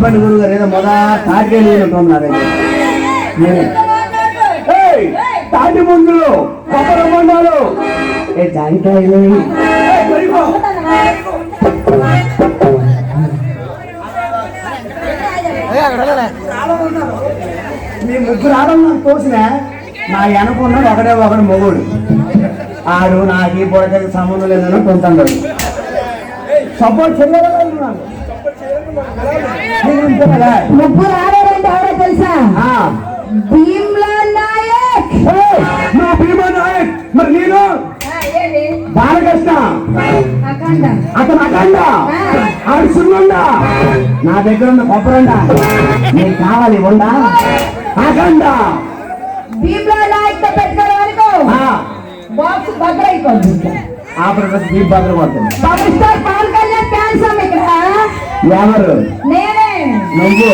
చెప్పండి గురువు గారు, ఏదో తాటికాయలు ఉంటుంది. తాటి ముందులు కొబ్బరి బొండాలు జాయికాయలు మీ ముగ్గురు ఆడవాళ్ళు నాకు తోసిన నా వెనకున్నాడు ఒకడు మొగుడు. ఆడు నాకు ఈ పొడకకి సంబంధం లేదని పొందుతాడు. సపోర్ట్ చేయలేదు. ముగ్గురు ఆడారంటే ఎవరో తెలుసా? భీమ్లా నాయక్. నా భీమా నాయక్. మరి నేను బాలకృష్ణ. అతను అఖండ. ఆడు సున్నుండ. నా దగ్గర ఉన్న కొబ్బరండ. నీకు కావాలి ఉండా? అఖండ. భీమ్లా నాయక్ తో పెట్టుకోవాలనుకో బాక్స్ భద్ర అయిపోతుంది. ఆ ప్రొడక్ట్ దీప్ భద్ర పడుతుంది. Power star Pawan Kalyan fans ఇక్కడ. ఎవరు? నేనే. నువ్వు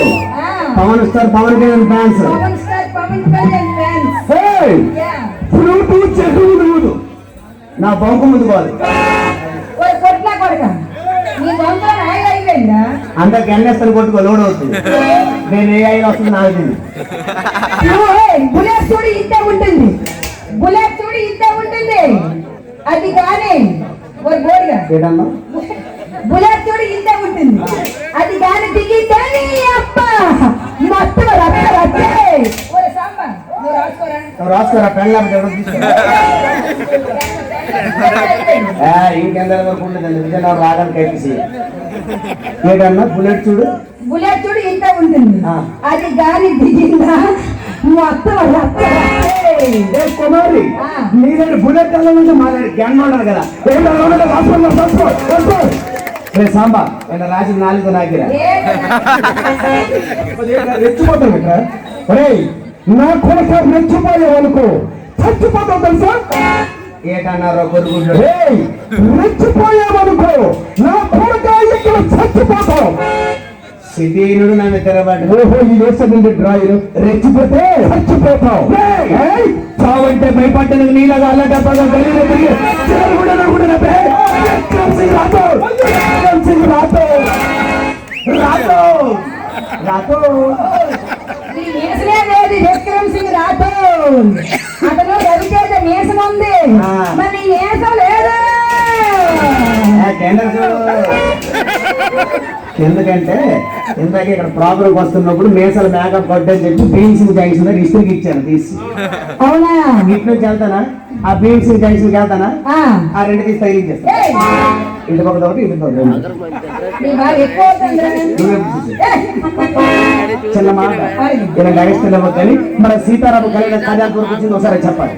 Pawan star Pawan Kalyan fans. Pawan star Pawan Kalyan fans. Fruit చెరువుదు నా బొంకు ముందు పోదు. కొట్లా కొడక నీ బొంక ఆయిల్ అయిపోయిందా? అంత గన్నేస్తాను కొట్టుకో లోడ్ అవుతుంది. నేను ఏ ఆయిల్ వస్తుంది నాకు బుల్లెట్ చూడు ఇంతే ఉంటుంది. బుల్లెట్ చూడు ఇంతే ఉంటుంది. అది కానీ బోర్డుగా బుల్లెట్ చూడు ఇంతే ఉంటుంది. అది కానీ దిగితే అప్ప మొత్తం రాసుకోరా పెళ్ళ ఇంకెందరి వరకు ఉండదండి. విజయనగరం రాగానికి ఎక్కిసి ఏదన్నా బుల్లెట్ చూడు ఇంత ఉంటుంది. అది గాలి దిగిందా మొత్తం కుమారి నీదండి బుల్లెట్ నుంచి మాట్లాడి గ్యాన్ ఉండదు కదా. సాంబా ఏదో రాసి నాలుగు నాకిరా రెచ్చిపోతాం ఇక్కడ. నా కొడుక రెచ్చిపోయేవాళ్ళకు చచ్చిపోతాం తెలుసా? ఏటన్నారో కొడుకు రెచ్చిపోయేవాళ్ళకు నా కొడుక ఇక్కడ చచ్చిపోతాం. సిటీనుడు నన్ను తెరబడి ఓహో ఈ వేస్తుంది డ్రాయిలు రెచ్చిపోతే చచ్చిపోతాం. చావంటే భయపడ్డానికి నీలాగా అల్లటప్పగా గలీలో తిరిగి అతను రవితేజ నేసం ఉంది, మరి నేసం లేదు. ఎందుకంటే ఇందాక ఇక్కడ ప్రాబ్లం వస్తున్నప్పుడు మేసలు మేకప్ కొట్టని చెప్పి బీన్సింగ్ జంక్షన్ ఇస్త్రీకి ఇచ్చాను తీసి. అవునా? ఇటు నుంచి వెళ్తానా ఆ బీన్సింగ్ జంక్షన్ వెళ్తానా ఆ రెండు తీసి తగిలించేస్తా. ఇంటికి ఒకటి ఇంటికి చిన్న మాట ఇలా గడిస్తున్నాము. కానీ మన సీతారామ కళ్యాణ కళ్యాణపూర్కి వచ్చింది ఒకసారి చెప్పాలి.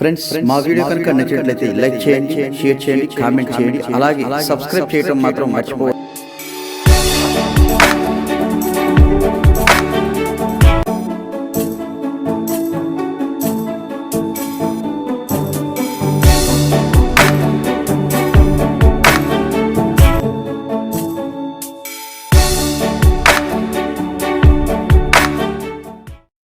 ఫ్రెండ్స్ మా వీడియో కనుక నచ్చినట్లయితే లైక్ చేయండి, షేర్ చేయండి, కామెంట్ చేయండి, అలాగే సబ్స్క్రైబ్ చేయడం మాత్రం మర్చిపోవద్దు.